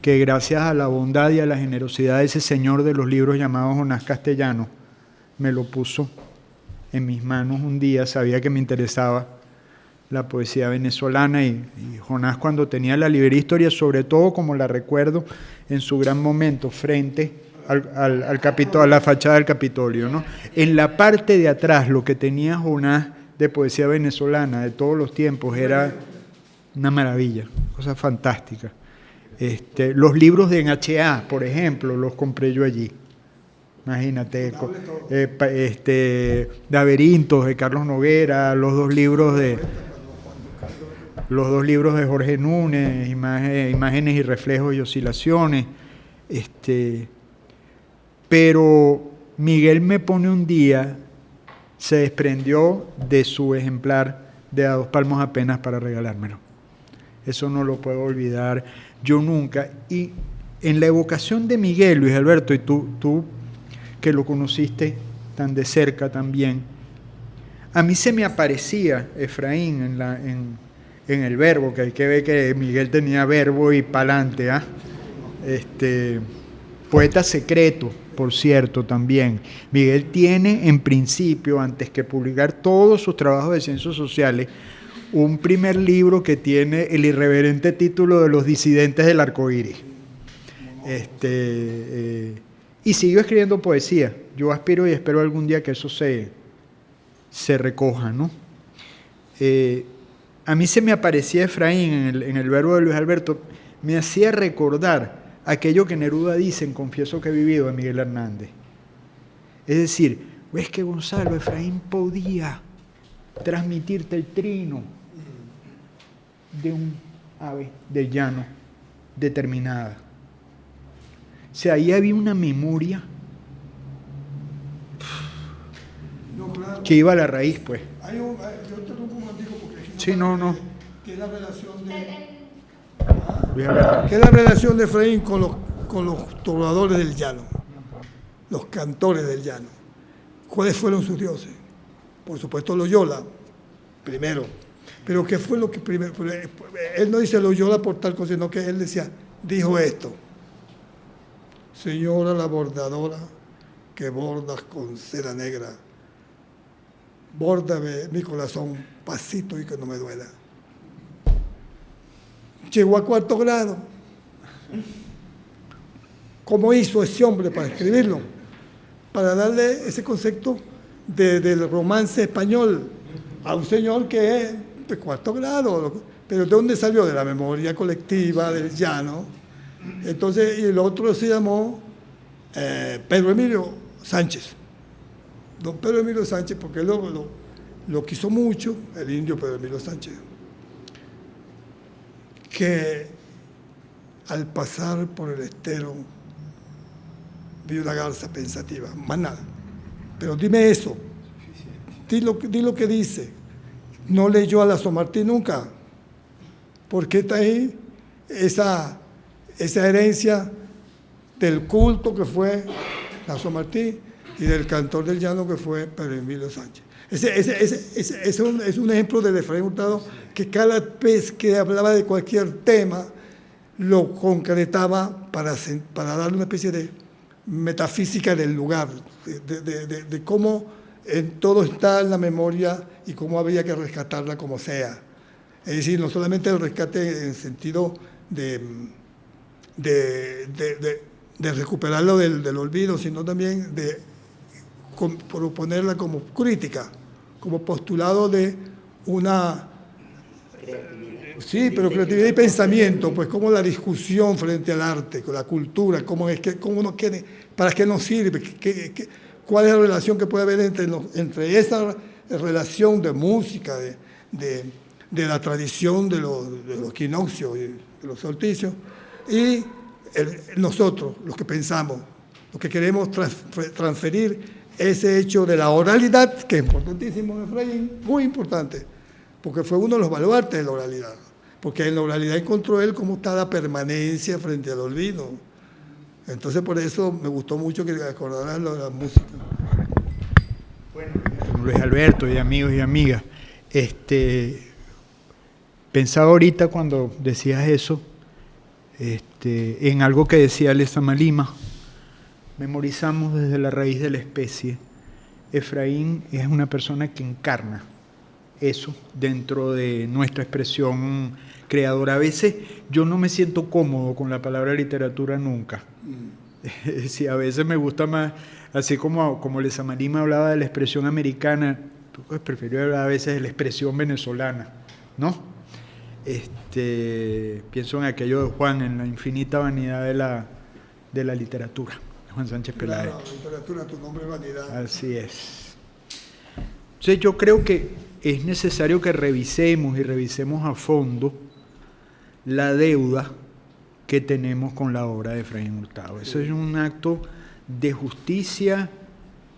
que gracias a la bondad y a la generosidad de ese señor de los libros llamado Jonás Castellano, me lo puso en mis manos un día, sabía que me interesaba la poesía venezolana, y Jonás, cuando tenía la librería Historia, sobre todo como la recuerdo en su gran momento frente al Capitolio, a la fachada del Capitolio, ¿no? En la parte de atrás, lo que tenía Jonás de poesía venezolana de todos los tiempos era una maravilla, cosa fantástica. Los libros de NHA, por ejemplo, los compré yo allí. Imagínate, Laberintos de Carlos Noguera, los dos libros de Jorge Núñez, Imágenes y Reflejos y Oscilaciones. Pero Miguel me pone un día, se desprendió de su ejemplar de A Dos Palmos Apenas para regalármelo. Eso no lo puedo olvidar yo nunca. Y en la evocación de Miguel, Luis Alberto, y tú que lo conociste tan de cerca también, a mí se me aparecía Efraín en el verbo, que hay que ver que Miguel tenía verbo y pa'lante, ¿ah? Poeta secreto, por cierto, también. Miguel tiene, en principio, antes que publicar todos sus trabajos de ciencias sociales, un primer libro que tiene el irreverente título de Los disidentes del arcoíris. Y siguió escribiendo poesía. Yo aspiro y espero algún día que eso se recoja, ¿no? A mí se me aparecía Efraín en el verbo de Luis Alberto, me hacía recordar aquello que Neruda dice en Confieso que he vivido, de Miguel Hernández. Es decir, ves que Gonzalo, Efraín podía transmitirte el trino de un ave del llano determinada. O sea, ahí había una memoria que iba a la raíz, pues. Yo interrumpo un momentico porque... Sí, no. ¿Qué es la relación ¿Qué es la relación de Efraín con los trovadores del llano? Los cantores del llano. ¿Cuáles fueron sus dioses? Por supuesto Loyola, primero. Pero ¿qué fue lo que primero? Él no dice Loyola por tal cosa, sino que él dijo esto: Señora la bordadora, que bordas con cera negra, bórdame mi corazón pasito y que no me duela. Llegó a 4º grado. ¿Cómo hizo ese hombre para escribirlo? Para darle ese concepto del romance español a un señor que es de 4º grado. Pero ¿de dónde salió? De la memoria colectiva del llano. Entonces, y el otro se llamó Pedro Emilio Sánchez. Don Pedro Emilio Sánchez, porque él lo quiso mucho, el indio Pedro Emilio Sánchez, que al pasar por el estero vi una garza pensativa, más nada. Pero dime eso, di lo que dice. No leyó a Lazo Martín nunca. ¿Por qué está ahí esa herencia del culto que fue Lazo Martí y del cantor del llano que fue Pedro Emilio Sánchez. Ese es un ejemplo de Efraín Hurtado que cada vez que hablaba de cualquier tema lo concretaba para darle una especie de metafísica del lugar, de cómo en todo está en la memoria y cómo había que rescatarla como sea. Es decir, no solamente el rescate en sentido de recuperarlo del olvido, sino también de proponerla como crítica, como postulado de una... Sí, pero creatividad y pensamiento, pues como la discusión frente al arte, con la cultura, cómo uno quiere, para qué nos sirve, cuál es la relación que puede haber entre esa relación de música, de la tradición de los equinoccios y de los solsticios, y nosotros, los que pensamos, los que queremos transferir ese hecho de la oralidad, que es importantísimo, Efraín, muy importante, porque fue uno de los baluartes de la oralidad, porque en la oralidad encontró él cómo está la permanencia frente al olvido. Entonces por eso me gustó mucho que acordaras lo de la música. Bueno, Luis Alberto y amigos y amigas, pensaba ahorita cuando decías eso, en algo que decía Lezama Lima. Memorizamos desde la raíz de la especie. Efraín es una persona que encarna eso dentro de nuestra expresión creadora. A veces yo no me siento cómodo con la palabra literatura nunca. Sí, a veces me gusta más, así como Lezama Lima hablaba de la expresión americana, pues prefiero hablar a veces de la expresión venezolana, ¿no? Pienso en aquello de Juan, en la infinita vanidad de la literatura. Juan Sánchez Peláez. Claro, literatura, tu nombre es vanidad. Así es. Entonces yo creo que es necesario que revisemos a fondo la deuda que tenemos con la obra de Efraín Hurtado. Eso es un acto de justicia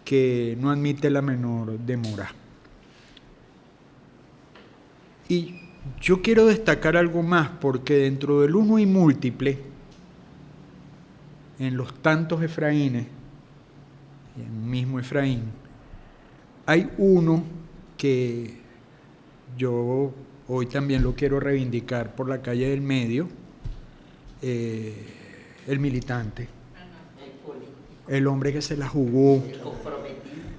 que no admite la menor demora. Y yo quiero destacar algo más, porque dentro del uno y múltiple, en los tantos Efraínes, y en un mismo Efraín, hay uno que yo hoy también lo quiero reivindicar por la calle del medio, el militante, el hombre que se la jugó,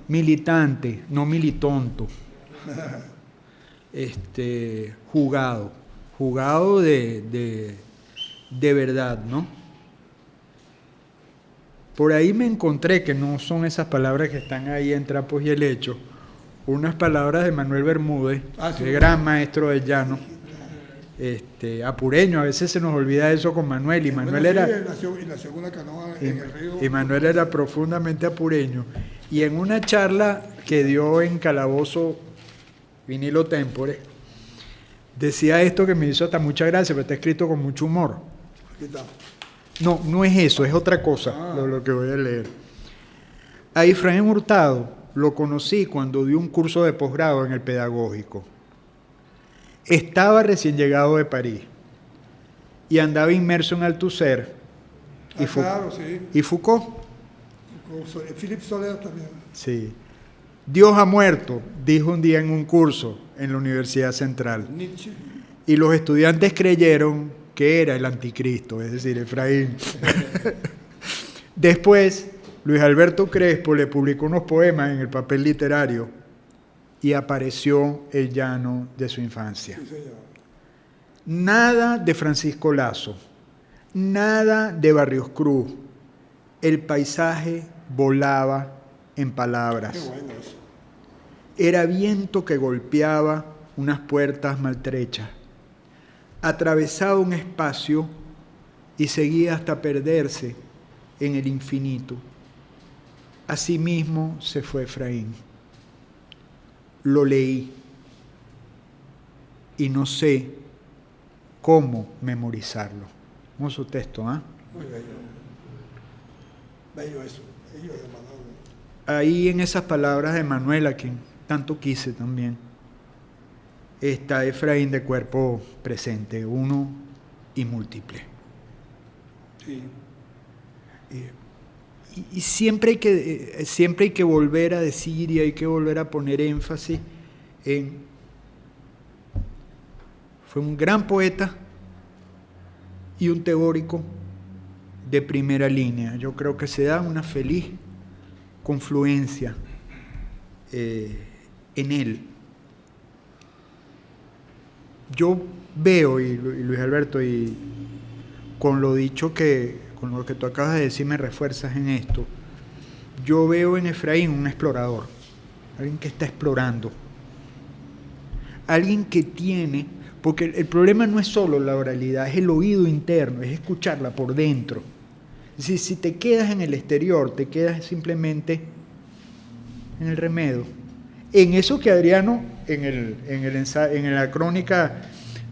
militante, no militonto, jugado de verdad, ¿no? Por ahí me encontré, que no son esas palabras que están ahí en Trapos y Helechos, unas palabras de Manuel Bermúdez, el gran maestro del llano, apureño. A veces se nos olvida eso con Manuel, y Manuel nació en una canoa en el río. Y Manuel era profundamente apureño. Y en una charla que dio en Calabozo Vinilo Tempore, decía esto que me hizo hasta mucha gracia, pero está escrito con mucho humor. ¿Qué tal? No es eso, es otra cosa lo que voy a leer. A Efraín Hurtado lo conocí cuando dio un curso de posgrado en el Pedagógico. Estaba recién llegado de París y andaba inmerso en Althusser Claro, sí. y Foucault. Philippe Soler también. Sí. Dios ha muerto, dijo un día en un curso en la Universidad Central. Nietzsche. Y los estudiantes creyeron que era el anticristo, es decir, Efraín. Después, Luis Alberto Crespo le publicó unos poemas en el papel literario y apareció el llano de su infancia. Sí, señor. Nada de Francisco Lazo, nada de Barrios Cruz. El paisaje volaba en palabras. Qué bueno eso. Era viento que golpeaba unas puertas maltrechas. Atravesaba un espacio y seguía hasta perderse en el infinito. Asimismo se fue Efraín. Lo leí y no sé cómo memorizarlo. Hermoso texto, ¿ah? Muy bello. Bello eso. Bello de Manuel. Ahí en esas palabras de Manuel, a quien tanto quise también, está Efraín de cuerpo presente, uno y múltiple. Sí. Y siempre hay que volver a decir y hay que volver a poner énfasis en... Fue un gran poeta y un teórico de primera línea. Yo creo que se da una feliz confluencia en él. Yo veo, y Luis Alberto, y con lo dicho con lo que tú acabas de decir me refuerzas en esto, yo veo en Efraín un explorador, alguien que está explorando, alguien que tiene, porque el problema no es solo la oralidad, es el oído interno, es escucharla por dentro. Es decir, si te quedas en el exterior, te quedas simplemente en el remedio. En eso que Adriano, en la crónica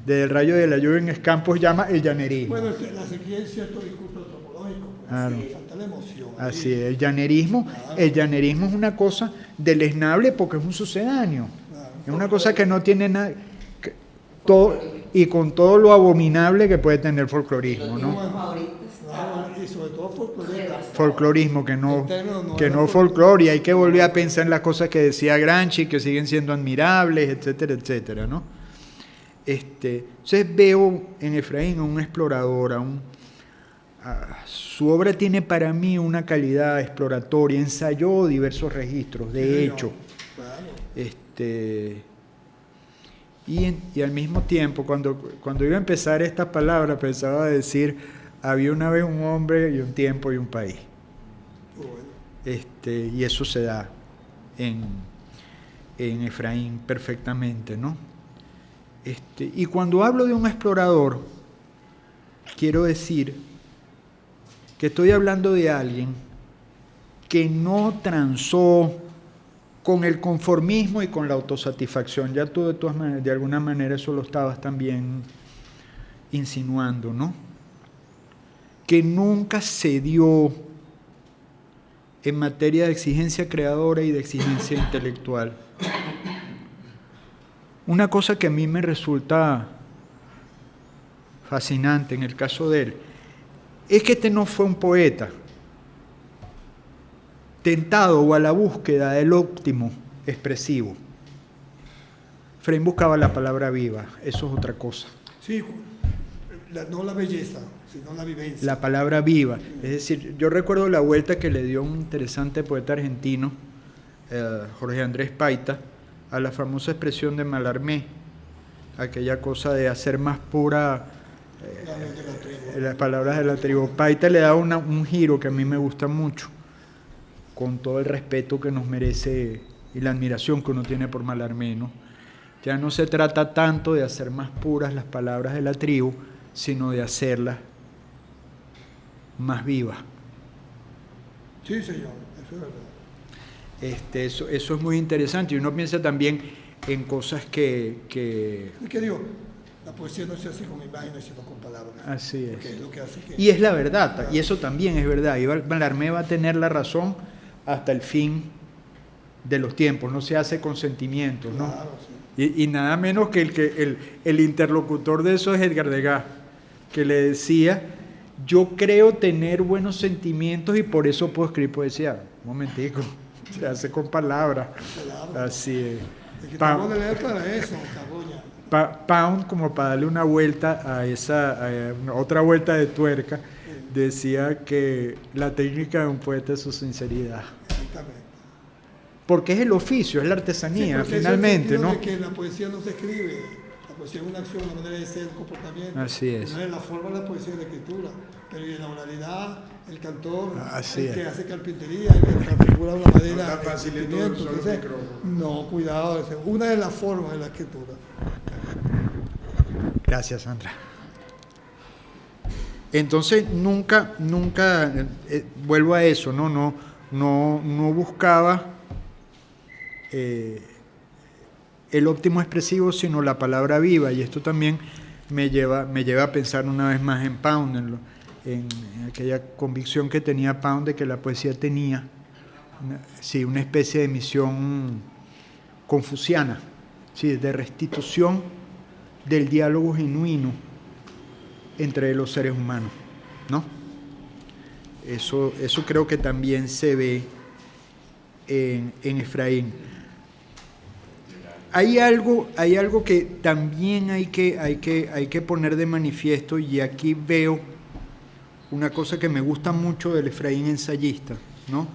del Rayo de la Lluvia en Escampos, llama el llanerismo. Bueno, la sequía es cierto discurso antropológico, Claro. falta la emoción. Así es, el llanerismo es una cosa deleznable porque es un sucedáneo. Claro. Es una cosa que no tiene nada... y con todo lo abominable que puede tener el folclorismo, ¿no? Claro, y sobre todo Folclorismo, que no folclore, y hay que volver a pensar en las cosas que decía Gramsci, que siguen siendo admirables, etcétera, etcétera, ¿no? Entonces veo en Efraín a un explorador, su obra tiene para mí una calidad exploratoria, ensayó diversos registros, de hecho. Claro. Y al mismo tiempo, cuando iba a empezar esta palabra, pensaba decir, había una vez un hombre y un tiempo y un país. Bueno. Y eso se da en Efraín perfectamente, ¿no? Y cuando hablo de un explorador, quiero decir que estoy hablando de alguien que no transó con el conformismo y con la autosatisfacción. Ya tú de alguna manera eso lo estabas también insinuando, ¿no? Que nunca cedió en materia de exigencia creadora y de exigencia intelectual. Una cosa que a mí me resulta fascinante en el caso de él es que no fue un poeta tentado o a la búsqueda del óptimo expresivo. Efraín buscaba la palabra viva, eso es otra cosa. Sí, no la belleza, sino la vivencia. La palabra viva. Es decir, yo recuerdo la vuelta que le dio un interesante poeta argentino, Jorge Andrés Paita, a la famosa expresión de Mallarmé, aquella cosa de hacer más pura las palabras de la tribu. Paita le da un giro que a mí me gusta mucho, con todo el respeto que nos merece y la admiración que uno tiene por Mallarmé, ¿no? Ya no se trata tanto de hacer más puras las palabras de la tribu, sino de hacerlas más vivas. Sí, señor, eso es verdad. Eso es muy interesante, y uno piensa también en cosas que... Es que digo, la poesía no se hace con imágenes, sino con palabras. Así es. Que es lo que hace que... Y es la verdad, y eso también es verdad, y Mallarmé va a tener la razón hasta el fin de los tiempos, no se hace con sentimientos, ¿no? Claro, sí. Y nada menos que el interlocutor de eso es Edgar Degas, que le decía, yo creo tener buenos sentimientos y por eso puedo escribir poesía. Un momentico, se hace con palabras. Así es. Es que tenemos que leer para eso, Caboña. Pound, como para darle una vuelta a otra vuelta de tuerca, decía que la técnica de un poeta es su sinceridad. Exactamente. Porque es el oficio, es la artesanía, sí, finalmente, ¿no? De que la poesía no se escribe, la poesía es una acción, una manera de ser, un comportamiento. Así es. No es la forma de la poesía de la escritura, pero en la oralidad, el cantor, Así el que es. hace carpintería, el que transfigura una madera. No está fácil el todo el solo entonces, micrófono. no, cuidado, es una de las formas de la escritura. Gracias, Sandra. Entonces, nunca, vuelvo a eso, no buscaba el óptimo expresivo, sino la palabra viva, y esto también me lleva a pensar una vez más en Pound, en aquella convicción que tenía Pound de que la poesía tenía una especie de misión confuciana, ¿sí? De restitución del diálogo genuino entre los seres humanos, ¿no? Eso creo que también se ve en Efraín. Hay algo que también hay que poner de manifiesto, y aquí veo una cosa que me gusta mucho del Efraín ensayista, ¿no?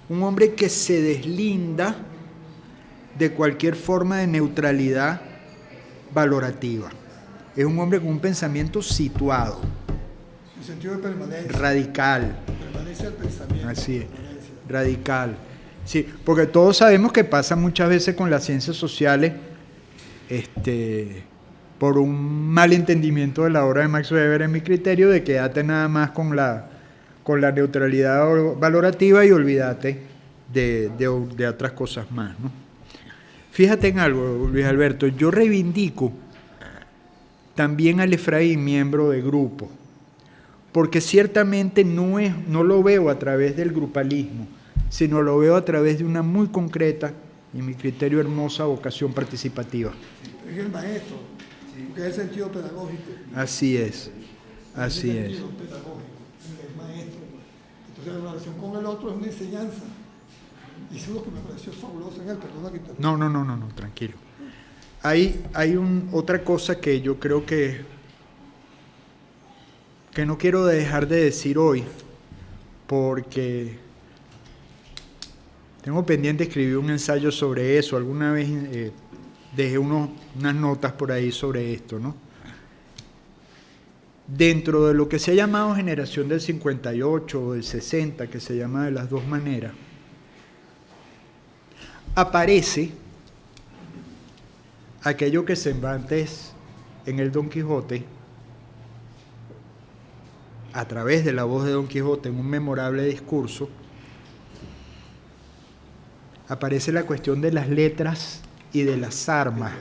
Un hombre que se deslinda de cualquier forma de neutralidad valorativa. Es un hombre con un pensamiento situado, En sentido de permanencia. radical. Permanencia del pensamiento. Así es, radical. Sí, porque todos sabemos que pasa muchas veces con las ciencias sociales, por un mal entendimiento de la obra de Max Weber, en mi criterio, de quedarte nada más con la neutralidad valorativa y olvídate de otras cosas más, ¿no? Fíjate en algo, Luis Alberto, yo reivindico también al Efraín miembro de grupo, porque ciertamente no lo veo a través del grupalismo, sino lo veo a través de una muy concreta y, en mi criterio, hermosa vocación participativa. Es el maestro, que es el sentido pedagógico. Así es, así El es. sentido pedagógico, el maestro. Entonces la relación con el otro es una enseñanza. Y eso es lo que me pareció fabuloso en él, perdona que te... No, tranquilo. Hay otra cosa que yo creo que no quiero dejar de decir hoy, porque tengo pendiente escribir un ensayo sobre eso. Alguna vez dejé unas notas por ahí sobre esto, ¿no? Dentro de lo que se ha llamado generación del 58 o del 60, que se llama de las dos maneras, aparece aquello que Cervantes en el Don Quijote, a través de la voz de Don Quijote en un memorable discurso, aparece la cuestión de las letras y de las armas,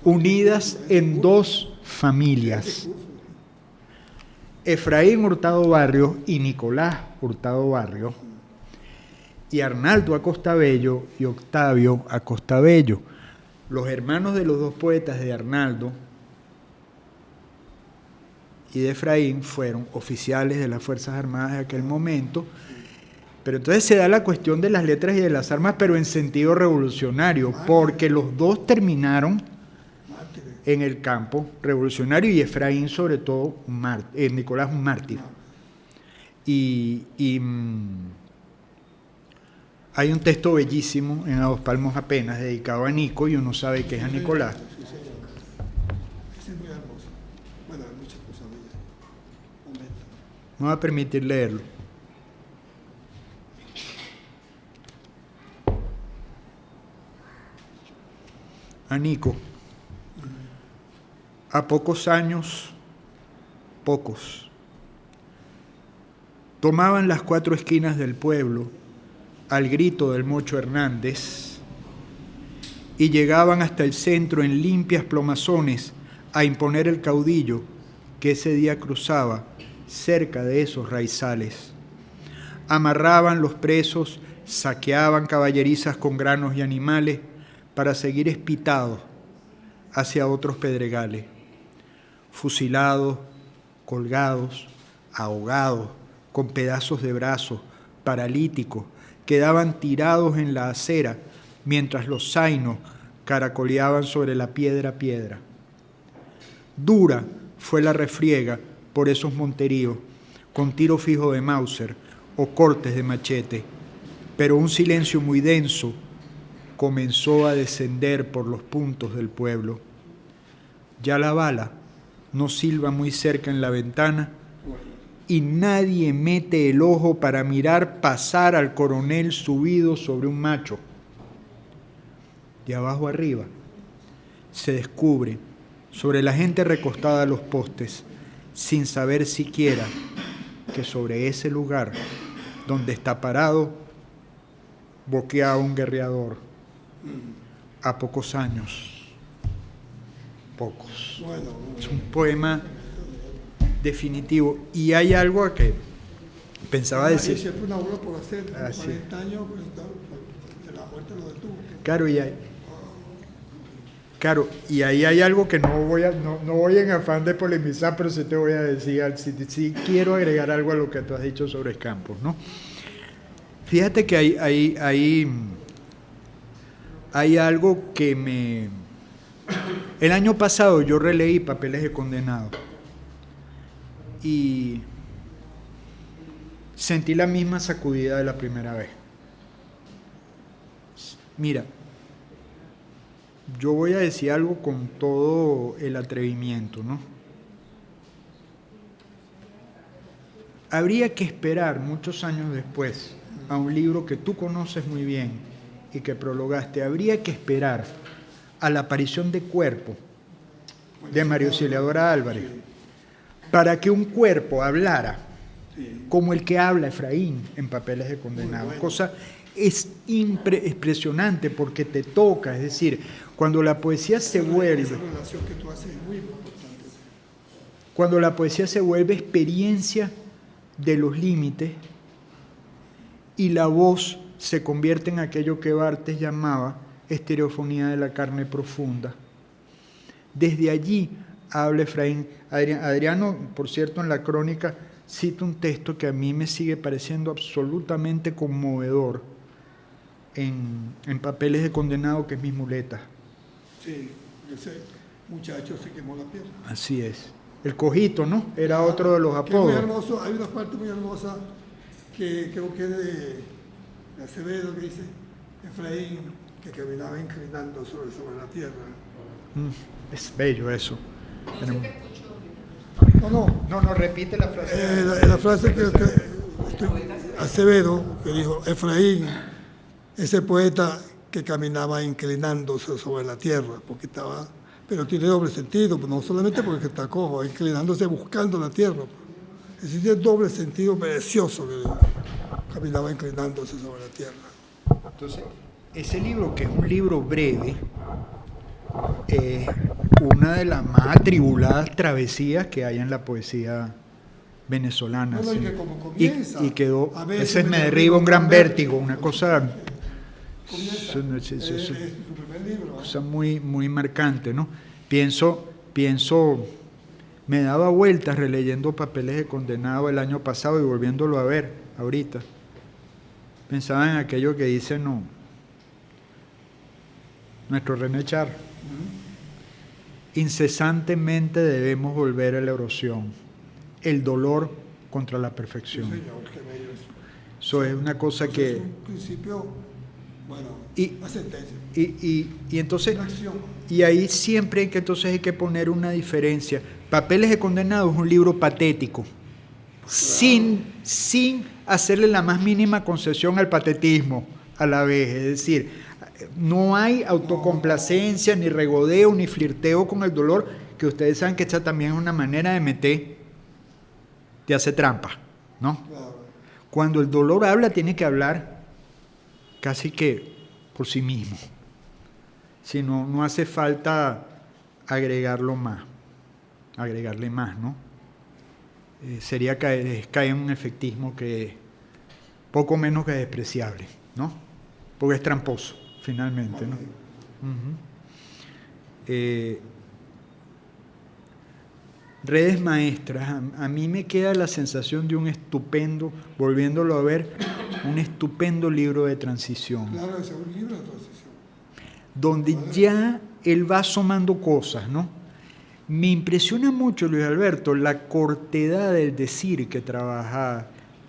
unidas en dos familias. Efraín Hurtado Barrios y Nicolás Hurtado Barrios, y Arnaldo Acostabello y Octavio Acostabello, los hermanos de los dos poetas de Arnaldo y de Efraín, fueron oficiales de las Fuerzas Armadas de aquel momento. Pero entonces se da la cuestión de las letras y de las armas, pero en sentido revolucionario, porque los dos terminaron en el campo revolucionario, y Efraín sobre todo, Nicolás un mártir. Hay un texto bellísimo en A Dos Palmos Apenas, dedicado a Nico, y uno sabe que es a Nicolás. Sí, señor. Ese es muy hermoso. Bueno, hay muchas cosas bellas. Momento. Me voy a permitir leerlo. A Nico. A pocos años, pocos, tomaban las 4 esquinas del pueblo al grito del Mocho Hernández y llegaban hasta el centro en limpias plomazones a imponer el caudillo que ese día cruzaba cerca de esos raizales. Amarraban los presos, saqueaban caballerizas con granos y animales para seguir espitados hacia otros pedregales. Fusilados, colgados, ahogados, con pedazos de brazos, paralíticos, quedaban tirados en la acera mientras los zainos caracoleaban sobre la piedra. Dura fue la refriega por esos monteríos, con tiro fijo de Mauser o cortes de machete, pero un silencio muy denso comenzó a descender por los puntos del pueblo. Ya la bala no silba muy cerca en la ventana y nadie mete el ojo para mirar pasar al coronel subido sobre un macho. De abajo arriba se descubre sobre la gente recostada a los postes, sin saber siquiera que sobre ese lugar donde está parado boqueaba un guerreador a pocos años. Pocos. Es un poema definitivo. Y hay algo a que pensaba decir. Hay siempre una obra por hacer, 40 años, pues, la muerte lo detuvo. Claro, y hay. Claro, y ahí hay algo que no voy en afán de polemizar, pero sí te voy a decir, sí quiero agregar algo a lo que tú has dicho sobre Campos, ¿no? Fíjate que hay algo que me... El año pasado yo releí Papeles de Condenado y sentí la misma sacudida de la primera vez. Mira, yo voy a decir algo con todo el atrevimiento, ¿no? Habría que esperar muchos años después a un libro que tú conoces muy bien y que prologaste. Habría que esperar a la aparición de Cuerpo de María Auxiliadora Álvarez para que un cuerpo hablara como el que habla Efraín en Papeles de Condenado. Cosa es impresionante porque te toca, es decir, cuando la poesía se vuelve... Esa relación que tú haces es muy importante. Cuando la poesía se vuelve experiencia de los límites y la voz se convierte en aquello que Barthes llamaba estereofonía de la carne profunda. Desde allí habla Efraín. Adriano, por cierto, en la crónica cita un texto que a mí me sigue pareciendo absolutamente conmovedor en Papeles de Condenado, que es Mis muletas. Sí, ese muchacho se quemó la pierna. Así es. El cojito, ¿no? Era otro de los Que es muy apodos. hermoso, hay una parte muy hermosa que creo que es de Acevedo, que dice Efraín, que caminaba inclinando sobre la tierra. Es bello eso. No, repite la frase. la frase que Acevedo, que dijo Efraín, ese poeta que caminaba inclinándose sobre la tierra, porque estaba, pero tiene doble sentido, no solamente porque está cojo, inclinándose buscando la tierra. Existe el doble sentido precioso que caminaba inclinándose sobre la tierra. Entonces, ese libro, que es un libro breve, es una de las más atribuladas travesías que hay en la poesía venezolana. No, ¿sí? y que como comienza, y quedó, a a veces veces me derriba un gran vértigo, una cosa, Comienza, es su primer libro. cosa muy, muy marcante, ¿no? Pienso, me daba vueltas releyendo Papeles de Condenado el año pasado y volviéndolo a ver ahorita. Pensaba en aquello que dice nuestro René Char. Incesantemente debemos volver a la erosión, el dolor contra la perfección. Sí, señor, qué bello eso. Eso es una cosa Entonces, que... es un principio, bueno, una sentencia. Y entonces... Una acción. Y ahí siempre hay que poner una diferencia. Papeles de Condenado es un libro patético, sin hacerle la más mínima concesión al patetismo a la vez. Es decir, no hay autocomplacencia, ni regodeo, ni flirteo con el dolor, que ustedes saben que esta también es una manera de meter, de hacer trampa, ¿no? Claro. Cuando el dolor habla, tiene que hablar casi que por sí mismo. Si no, no hace falta agregarle más, ¿no? Sería caer en un efectismo que es poco menos que despreciable, ¿no? Porque es tramposo, finalmente, ¿no? Redes Maestras, a mí me queda la sensación de un estupendo, volviéndolo a ver, un estupendo libro de transición. Claro, ese es un libro de transición. Donde ya él va asomando cosas, ¿no? Me impresiona mucho, Luis Alberto, la cortedad del decir que trabaja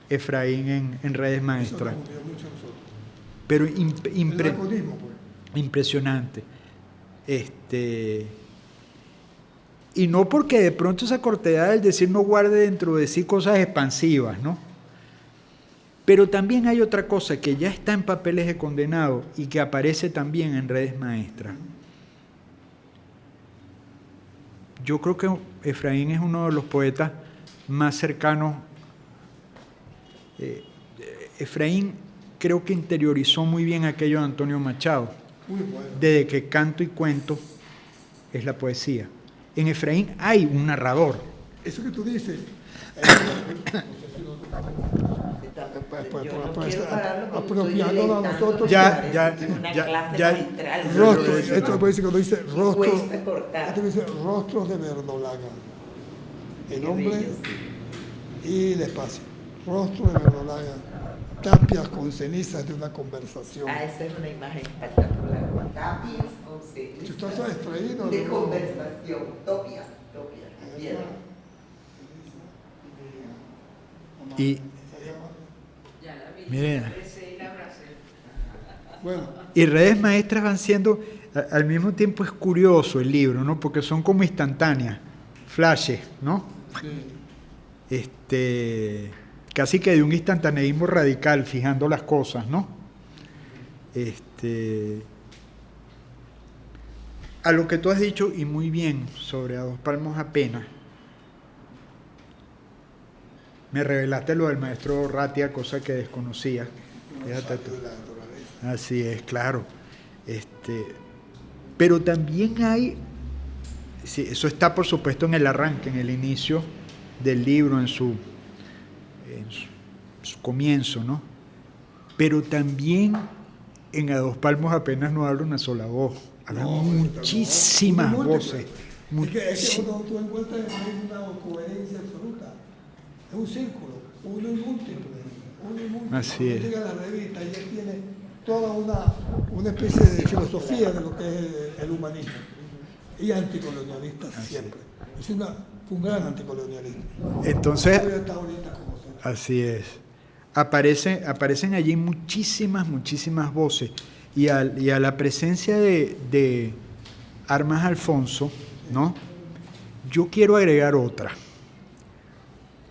Efraín en Redes Maestras. Eso nos unió mucho a nosotros. Pero El laconismo, pues. impresionante. Y no porque de pronto esa cortedad del decir no guarde dentro de sí cosas expansivas, ¿no? Pero también hay otra cosa que ya está en Papeles de Condenado y que aparece también en Redes Maestras. Yo creo que Efraín es uno de los poetas más cercanos. Efraín creo que interiorizó muy bien aquello de Antonio Machado, Muy bueno. desde que canto y cuento es la poesía. En Efraín hay un narrador, eso que tú dices, apropiándonos a nosotros. Rostro, esto puede decir cuando dice rostro, esto dice rostros de verdolaga, el hombre y el espacio, rostro de verdolaga, tapias con cenizas de una conversación. Esa es una imagen espectacular. Tapias con cenizas Si estás extraído de conversación. Topias, piedra. Y miren, Bueno, y redes maestras van siendo, al mismo tiempo es curioso el libro, ¿no? Porque son como instantáneas, flashes, ¿no? Casi que de un instantaneísmo radical, fijando las cosas, ¿no? A lo que tú has dicho, y muy bien, sobre A Dos Palmos Apenas, me revelaste lo del maestro Ratia, cosa que desconocía. Fíjate tú. Así es, claro. Pero también hay, sí, eso está por supuesto en el arranque, en el inicio del libro, en su comienzo, ¿no? Pero también en A Dos Palmos Apenas no habla una sola voz, hablan muchísimas voces. Es que cuando tú encuentras una coherencia absoluta, es un círculo, uno y múltiple. Así es. Llega a la revista y él tiene toda una especie de filosofía de lo que es el humanismo. Y anticolonialista siempre. Fue un gran anticolonialista. Entonces, Está ahorita como sea. así es. Aparecen allí muchísimas voces. Y a la presencia de Armas Alfonso, ¿no? Yo quiero agregar otra.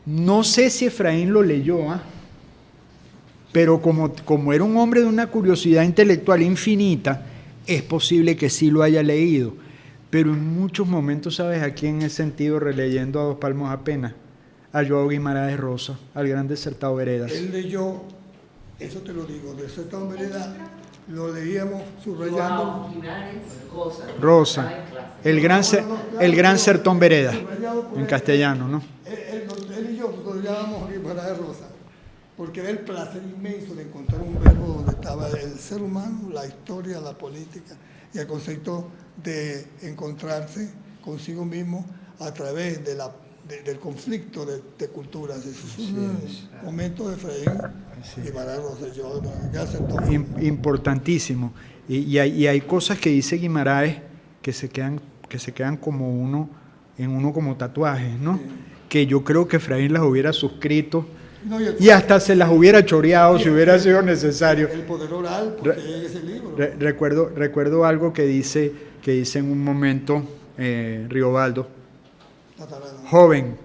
No sé si Efraín lo leyó, pero como era un hombre de una curiosidad intelectual infinita, es posible que sí lo haya leído. Pero en muchos momentos, ¿sabes a quién he sentido releyendo A Dos Palmos Apenas? A Joao Guimarães Rosa, al gran desertado Veredas. Él leyó, eso te lo digo, desertado Veredas, lo leíamos subrayando. Rosa, el gran Sertón Veredas, en castellano, ¿no? Él y yo lo llamábamos Guimarães Rosa, porque era el placer inmenso de encontrar un verbo donde estaba el ser humano, la historia, la política y el concepto de encontrarse consigo mismo a través del conflicto de culturas. Eso es un momento de Efraín Guimarães Rosa. Importantísimo. Y hay cosas que dice Guimarães que se quedan como uno como tatuajes, ¿no? Sí. Que yo creo que Efraín las hubiera suscrito y hasta se las hubiera choreado si hubiera sido necesario. El poder oral, porque en ese libro. Recuerdo algo que dice en un momento Riobaldo. Joven,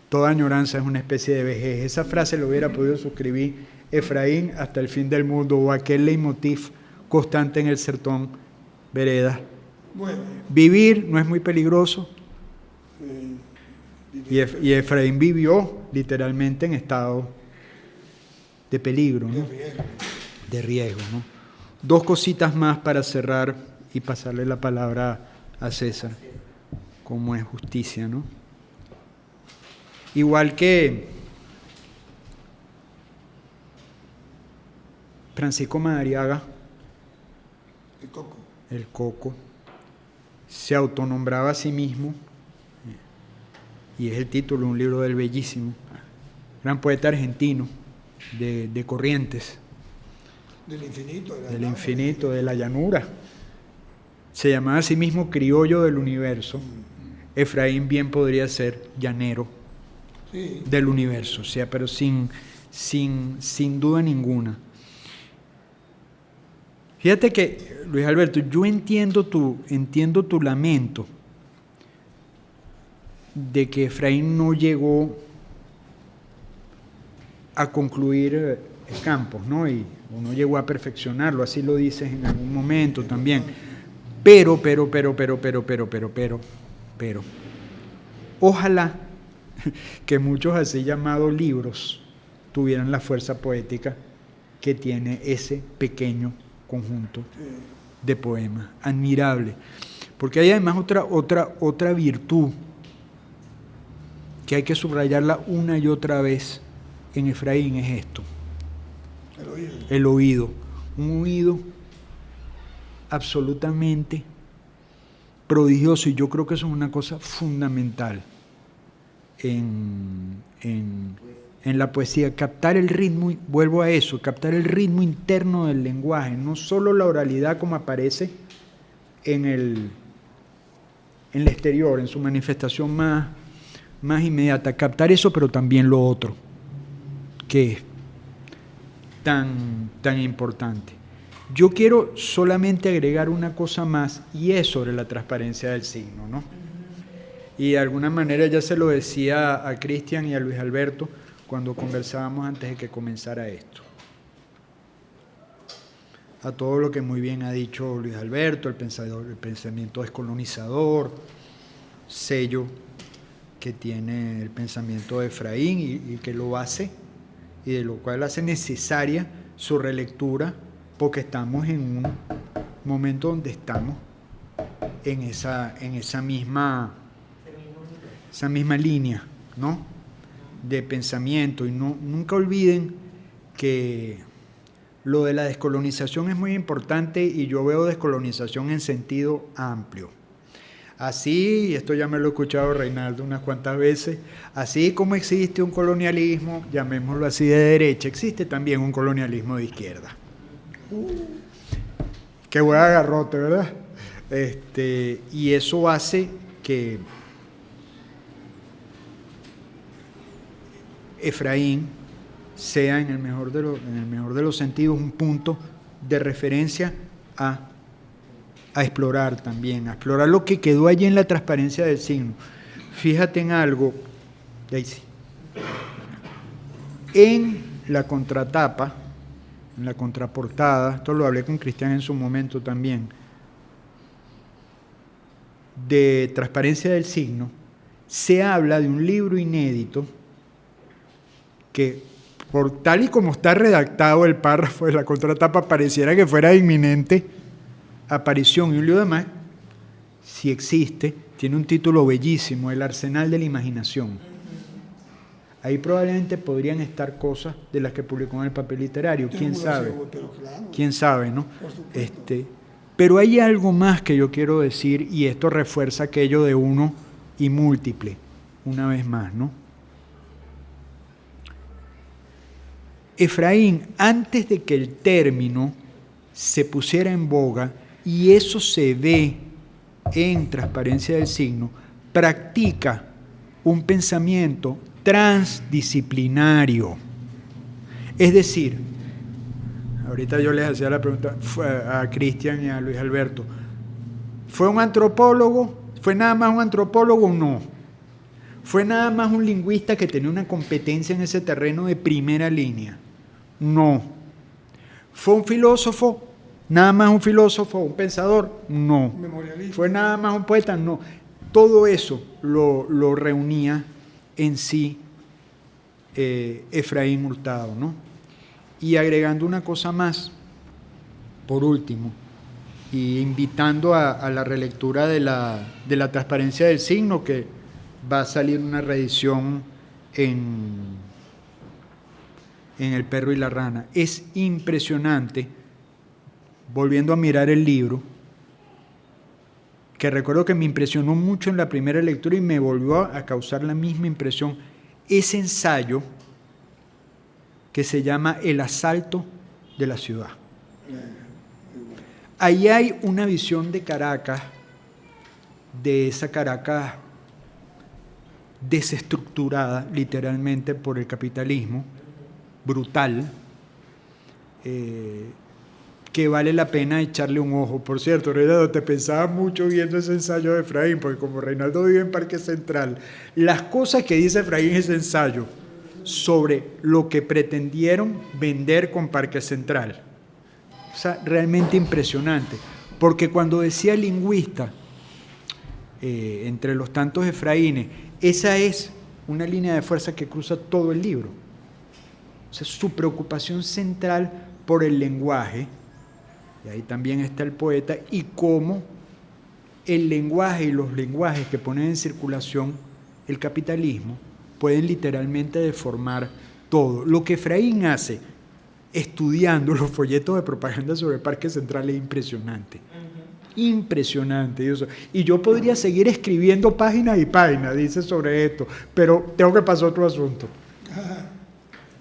toda añoranza es una especie de vejez. Esa frase lo hubiera podido suscribir Efraín hasta el fin del mundo, o aquel leitmotiv constante en el Sertón Veredas. Bueno. Vivir no es muy peligroso. Y Efraín vivió literalmente en estado de peligro, ¿no? De riesgo, ¿no? Dos cositas más para cerrar y pasarle la palabra a César, como es justicia, ¿no? Igual que Francisco Madariaga, el Coco, se autonombraba a sí mismo, y es el título de un libro del bellísimo, gran poeta argentino de Corrientes, del infinito, de la llanura. Se llamaba a sí mismo criollo del universo. Efraín bien podría ser llanero del universo, o sea, pero sin duda ninguna. Fíjate que, Luis Alberto, yo entiendo tu lamento de que Efraín no llegó a concluir Campos, ¿no? O no llegó a perfeccionarlo, así lo dices en algún momento también. Pero, ojalá que muchos así llamados libros tuvieran la fuerza poética que tiene ese pequeño conjunto de poemas, admirable, porque hay además otra virtud que hay que subrayarla una y otra vez en Efraín es esto. El oído. Un oído absolutamente prodigioso, y yo creo que eso es una cosa fundamental en la poesía, captar el ritmo, vuelvo a eso, captar el ritmo interno del lenguaje, no solo la oralidad como aparece en el exterior, en su manifestación más inmediata, captar eso, pero también lo otro, que es tan importante. Yo quiero solamente agregar una cosa más, y es sobre la transparencia del signo, ¿no? Y de alguna manera ya se lo decía a Cristian y a Luis Alberto cuando conversábamos antes de que comenzara esto. A todo lo que muy bien ha dicho Luis Alberto, el pensamiento descolonizador, sello que tiene el pensamiento de Efraín y que lo hace, y de lo cual hace necesaria su relectura, porque estamos en un momento donde estamos en esa misma línea, ¿no?, de pensamiento. Y nunca olviden que lo de la descolonización es muy importante, y yo veo descolonización en sentido amplio. Así, y esto ya me lo he escuchado Reinaldo unas cuantas veces, así como existe un colonialismo, llamémoslo así, de derecha, existe también un colonialismo de izquierda. Qué buen agarrote, ¿verdad? Y eso hace que Efraín sea, en el mejor de los sentidos, un punto de referencia a explorar también, a explorar lo que quedó allí en la transparencia del signo. Fíjate en algo, Daisy. En la contratapa, en la contraportada, esto lo hablé con Cristian en su momento también, de transparencia del signo, se habla de un libro inédito que, por tal y como está redactado el párrafo de la contratapa, pareciera que fuera de inminente aparición, y un libro además, si existe, tiene un título bellísimo, El arsenal de la imaginación. Ahí probablemente podrían estar cosas de las que publicó en el papel literario, quién sabe, quién sabe, ¿no? Pero hay algo más que yo quiero decir, y esto refuerza aquello de uno y múltiple, una vez más, ¿no? Efraín, antes de que el término se pusiera en boga, y eso se ve en Transparencia del Signo, practica un pensamiento transdisciplinario. Es decir, ahorita yo les hacía la pregunta a Cristian y a Luis Alberto, ¿fue un antropólogo? ¿Fue nada más un antropólogo o no? ¿Fue nada más un lingüista que tenía una competencia en ese terreno de primera línea? No. ¿Fue un filósofo? ¿Nada más un filósofo, un pensador? No. ¿Fue nada más un poeta? No. Todo eso lo reunía en sí Efraín Hurtado, ¿no? Y agregando una cosa más, por último, y invitando a la relectura de la Transparencia del Signo, que va a salir una reedición en El perro y la rana. Es impresionante, volviendo a mirar el libro, que recuerdo que me impresionó mucho en la primera lectura y me volvió a causar la misma impresión, ese ensayo que se llama El asalto de la ciudad. Ahí hay una visión de Caracas, de esa Caracas desestructurada literalmente por el capitalismo, brutal, que vale la pena echarle un ojo. Por cierto, Reinaldo, te pensaba mucho viendo ese ensayo de Efraín, porque como Reinaldo vive en Parque Central, las cosas que dice Efraín en ese ensayo sobre lo que pretendieron vender con Parque Central, o sea, realmente impresionante, porque cuando decía lingüista, entre los tantos Efraínes, esa es una línea de fuerza que cruza todo el libro. O sea, su preocupación central por el lenguaje, y ahí también está el poeta, y cómo el lenguaje y los lenguajes que ponen en circulación el capitalismo pueden literalmente deformar todo. Lo que Efraín hace estudiando los folletos de propaganda sobre Parque Central es impresionante. Impresionante. Y yo podría seguir escribiendo páginas y páginas, dice, sobre esto, pero tengo que pasar a otro asunto.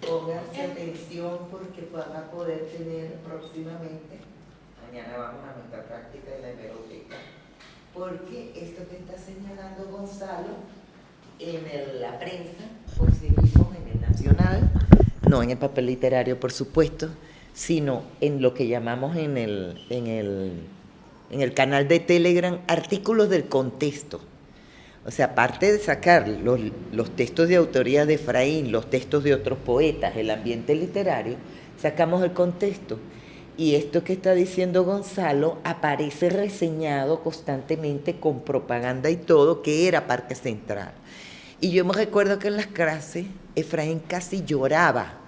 Pónganse atención porque van a poder tener próximamente, mañana vamos a nuestra práctica de la hemeroteca, porque esto que está señalando Gonzalo en la prensa, pues seguimos en el Nacional, no en el papel literario por supuesto, sino en lo que llamamos en el canal de Telegram artículos del contexto. O sea, aparte de sacar los textos de autoría de Efraín, los textos de otros poetas, el ambiente literario, sacamos el contexto. Y esto que está diciendo Gonzalo aparece reseñado constantemente con propaganda y todo, que era Parque Central. Y yo me recuerdo que en las clases Efraín casi lloraba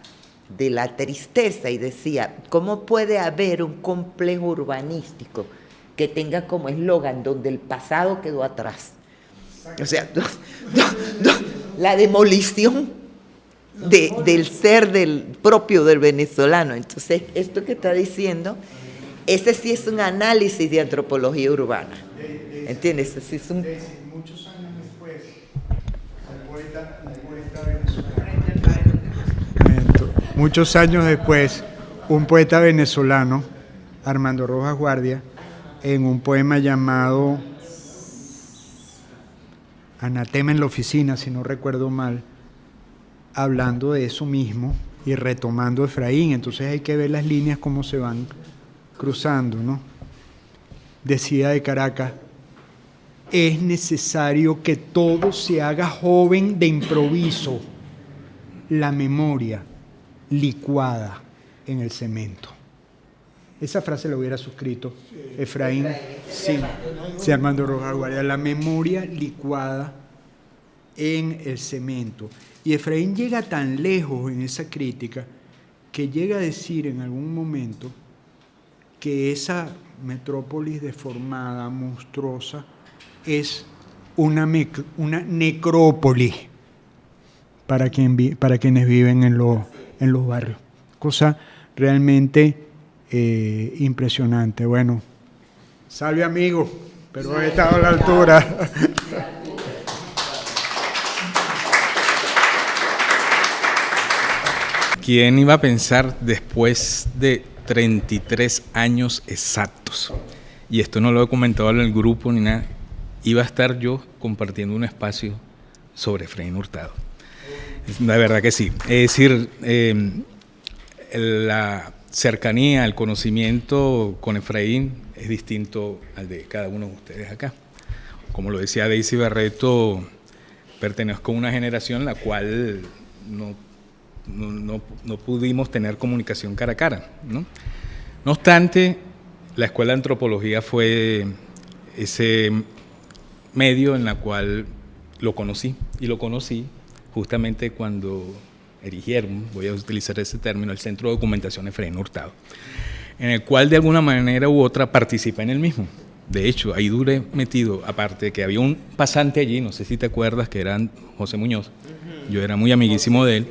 de la tristeza y decía, ¿cómo puede haber un complejo urbanístico que tenga como eslogan donde el pasado quedó atrás? O sea, la demolición del ser propio del venezolano. Entonces, esto que está diciendo, ese sí es un análisis de antropología urbana. ¿Entiendes? Ese sí es un... Muchos años después, muchos años después, un poeta venezolano, Armando Rojas Guardia, en un poema llamado Anatema en la oficina, si no recuerdo mal, hablando de eso mismo y retomando Efraín. Entonces hay que ver las líneas cómo se van cruzando, ¿no? Decía de Caracas, es necesario que todo se haga joven de improviso, la memoria licuada en el cemento. Esa frase la hubiera suscrito Efraín, sí, Armando Rojas Guardia, la memoria licuada en el cemento. Y Efraín llega tan lejos en esa crítica que llega a decir en algún momento que esa metrópolis deformada, monstruosa, es una necrópolis para quienes viven en los barrios. Cosa realmente impresionante. Bueno, salve amigo, pero he estado a la altura. ¿Quién iba a pensar después de 33 años exactos? Y esto no lo he comentado en el grupo ni nada. Iba a estar yo compartiendo un espacio sobre Efraín Hurtado. La verdad que sí. Es decir, la cercanía, el conocimiento con Efraín es distinto al de cada uno de ustedes acá. Como lo decía Daisy Barreto, pertenezco a una generación en la cual no pudimos tener comunicación cara a cara, ¿no? No obstante, la Escuela de Antropología fue ese medio en la cual lo conocí, y lo conocí justamente cuando erigieron, voy a utilizar ese término, el Centro de Documentación Efraín Hurtado, en el cual de alguna manera u otra participé en el mismo. De hecho, ahí duré metido, aparte de que había un pasante allí, no sé si te acuerdas, que era José Muñoz, yo era muy amiguísimo de él.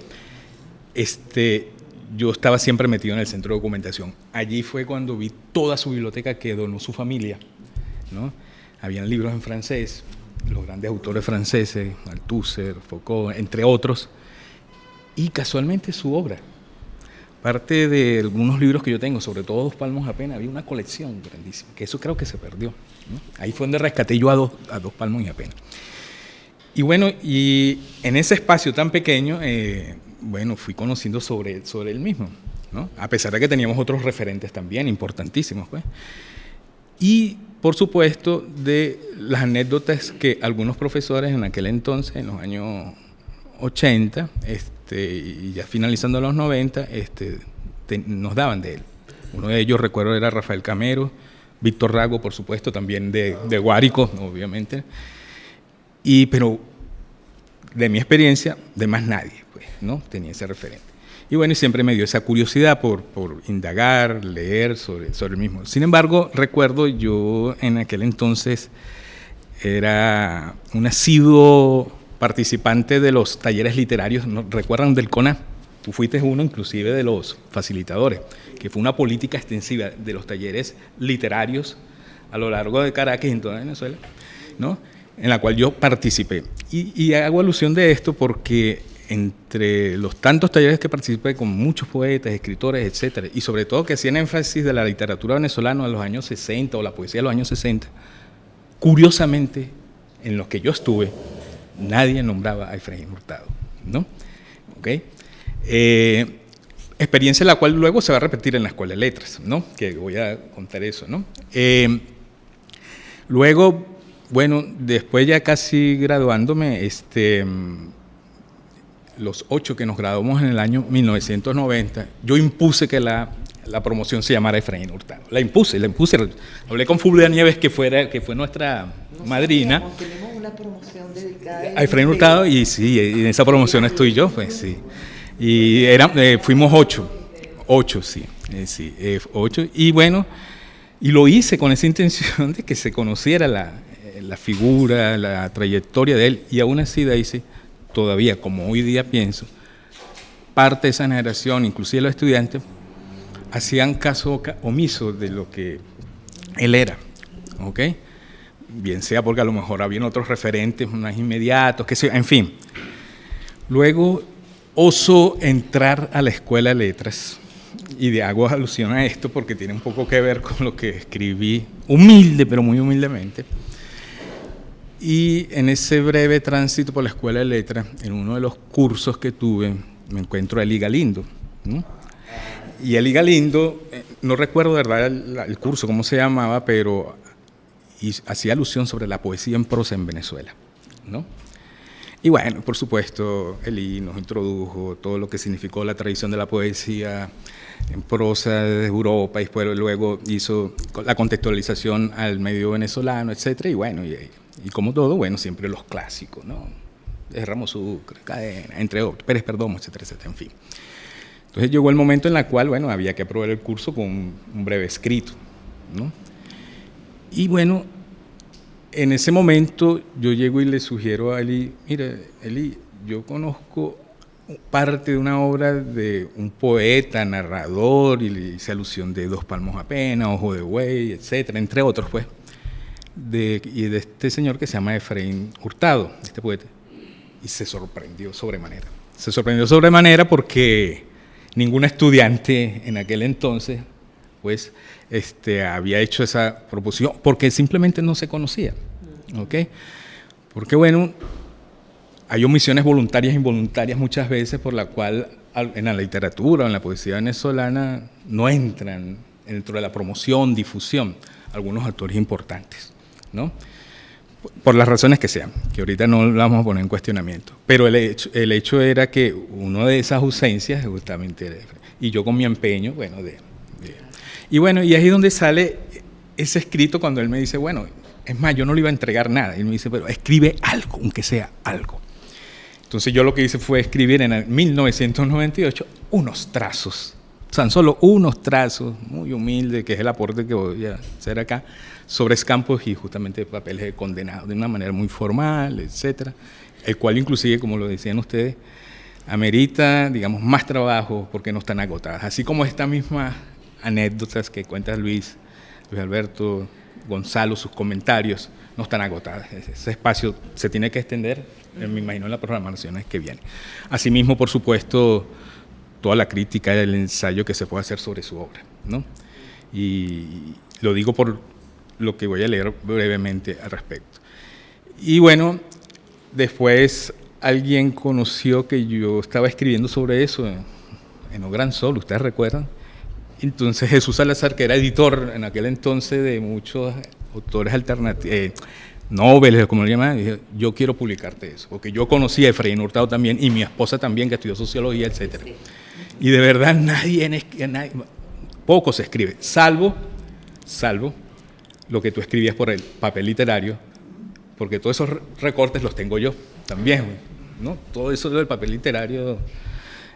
Yo estaba siempre metido en el Centro de Documentación. Allí fue cuando vi toda su biblioteca que donó su familia, ¿no? Habían libros en francés, los grandes autores franceses, Althusser, Foucault, entre otros, y casualmente su obra. Parte de algunos libros que yo tengo, sobre todo Dos Palmos apenas, había una colección grandísima, que eso creo que se perdió, ¿no? Ahí fue donde rescaté yo a Dos Palmos y apenas. Y bueno, y en ese espacio tan pequeño, fui conociendo sobre él mismo, ¿no? A pesar de que teníamos otros referentes también importantísimos, pues. Y, por supuesto, de las anécdotas que algunos profesores en aquel entonces, en los años 80, y ya finalizando los 90, nos daban de él. Uno de ellos, recuerdo, era Rafael Camero, Víctor Rago, por supuesto, también de Guárico, obviamente. Pero de mi experiencia, de más nadie, pues, ¿no? Tenía ese referente. Y bueno, y siempre me dio esa curiosidad por indagar, leer sobre el mismo. Sin embargo, recuerdo, yo en aquel entonces era un asiduo participante de los talleres literarios, ¿no? ¿Recuerdan del CONA? Tú fuiste uno inclusive de los facilitadores, que fue una política extensiva de los talleres literarios a lo largo de Caracas y en toda Venezuela, ¿no? En la cual yo participé. Y hago alusión de esto porque entre los tantos talleres que participé con muchos poetas, escritores, etcétera, y sobre todo que hacían énfasis de la literatura venezolana de los años 60 o la poesía de los años 60, curiosamente, en los que yo estuve, nadie nombraba a Efraín Hurtado, ¿no? ¿Okay? Experiencia la cual luego se va a repetir en la Escuela de Letras, ¿no? Que voy a contar eso, ¿no? Luego, bueno, después ya casi graduándome, los 8 que nos graduamos en el año 1990, yo impuse que la promoción se llamara Efraín Hurtado. La impuse. Hablé con Fulvia Nieves, que fue nuestra madrina. Tenemos una promoción dedicada a Efraín Hurtado, y sí, en esa promoción estoy yo, pues sí. Y fuimos 8, sí, 8. Y bueno, y lo hice con esa intención de que se conociera la figura, la trayectoria de él, y aún así, Daisy, todavía, como hoy día pienso, parte de esa generación, inclusive los estudiantes, hacían caso omiso de lo que él era, ¿ok? Bien sea porque a lo mejor habían otros referentes más inmediatos, que sea, en fin. Luego oso entrar a la Escuela de Letras, y hago alusión a esto porque tiene un poco que ver con lo que escribí, humilde, pero muy humildemente. Y en ese breve tránsito por la Escuela de Letras, en uno de los cursos que tuve, me encuentro a Eli Galindo, ¿no? Y Eli Galindo, no recuerdo de verdad el curso, cómo se llamaba, pero hacía alusión sobre la poesía en prosa en Venezuela, ¿no? Y bueno, por supuesto, Eli nos introdujo todo lo que significó la tradición de la poesía en prosa de Europa, y después luego hizo la contextualización al medio venezolano, etcétera. Y bueno, y como todo, bueno, siempre los clásicos, ¿no? De Ramos Sucre, Cadena, entre otros, Pérez Perdomo, etcétera, etcétera, en fin. Entonces llegó el momento en el cual, bueno, había que aprobar el curso con un breve escrito, ¿no? Y bueno, en ese momento yo llego y le sugiero a Eli, mire, Eli, yo conozco parte de una obra de un poeta, narrador, y le hice alusión de Dos palmos apenas, Ojo de buey, etcétera, entre otros, pues, y de este señor que se llama Efraín Hurtado, este poeta, y se sorprendió sobremanera. Se sorprendió sobremanera porque ningún estudiante en aquel entonces, pues, había hecho esa proposición, porque simplemente no se conocía, ¿ok? Porque, bueno, hay omisiones voluntarias e involuntarias muchas veces por la cual en la literatura o en la poesía venezolana no entran dentro de la promoción, difusión, algunos autores importantes, ¿no? Por las razones que sean, que ahorita no lo vamos a poner en cuestionamiento. Pero el hecho era que una de esas ausencias justamente era, y yo con mi empeño, bueno, y bueno, y ahí es donde sale ese escrito cuando él me dice, bueno, es más, yo no le iba a entregar nada. Y él me dice, pero escribe algo, aunque sea algo. Entonces yo lo que hice fue escribir en el 1998 unos trazos, tan solo unos trazos, muy humildes, que es el aporte que voy a hacer acá, sobre escampos y justamente papeles de condenados, de una manera muy formal, etcétera, el cual inclusive, como lo decían ustedes, amerita, digamos, más trabajo porque no están agotadas. Así como estas mismas anécdotas que cuenta Luis Alberto, Gonzalo, sus comentarios, no están agotadas. Ese espacio se tiene que extender, me imagino, en las programaciones que vienen. Asimismo, por supuesto, toda la crítica y el ensayo que se puede hacer sobre su obra, ¿no? Y lo digo por lo que voy a leer brevemente al respecto. Y bueno, después alguien conoció que yo estaba escribiendo sobre eso en O Gran Sol, ¿ustedes recuerdan? Entonces Jesús Salazar, que era editor en aquel entonces de muchos autores alternativos, noveles, como lo llaman, dije, yo quiero publicarte eso, porque yo conocí a Efraín Hurtado también, y mi esposa también, que estudió sociología, etcétera. Y de verdad nadie, poco se escribe, salvo lo que tú escribías por el papel literario, porque todos esos recortes los tengo yo también, ¿no? Todo eso del papel literario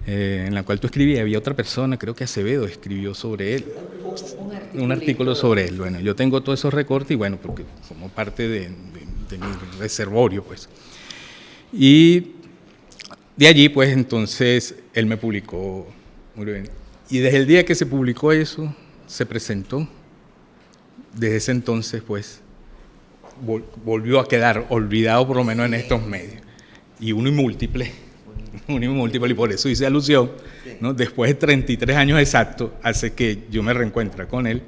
en la cual tú escribías, había otra persona, creo que Acevedo escribió sobre él, un artículo sobre él. Bueno, yo tengo todos esos recortes y bueno, porque como parte de mi reservorio, pues. Y de allí, pues entonces, él me publicó muy bien. Y desde el día que se publicó eso, se presentó. Desde ese entonces, pues, volvió a quedar olvidado, por lo menos en estos medios. Y uno y múltiple, y por eso hice alusión, ¿no? Después de 33 años exactos, hace que yo me reencuentre con él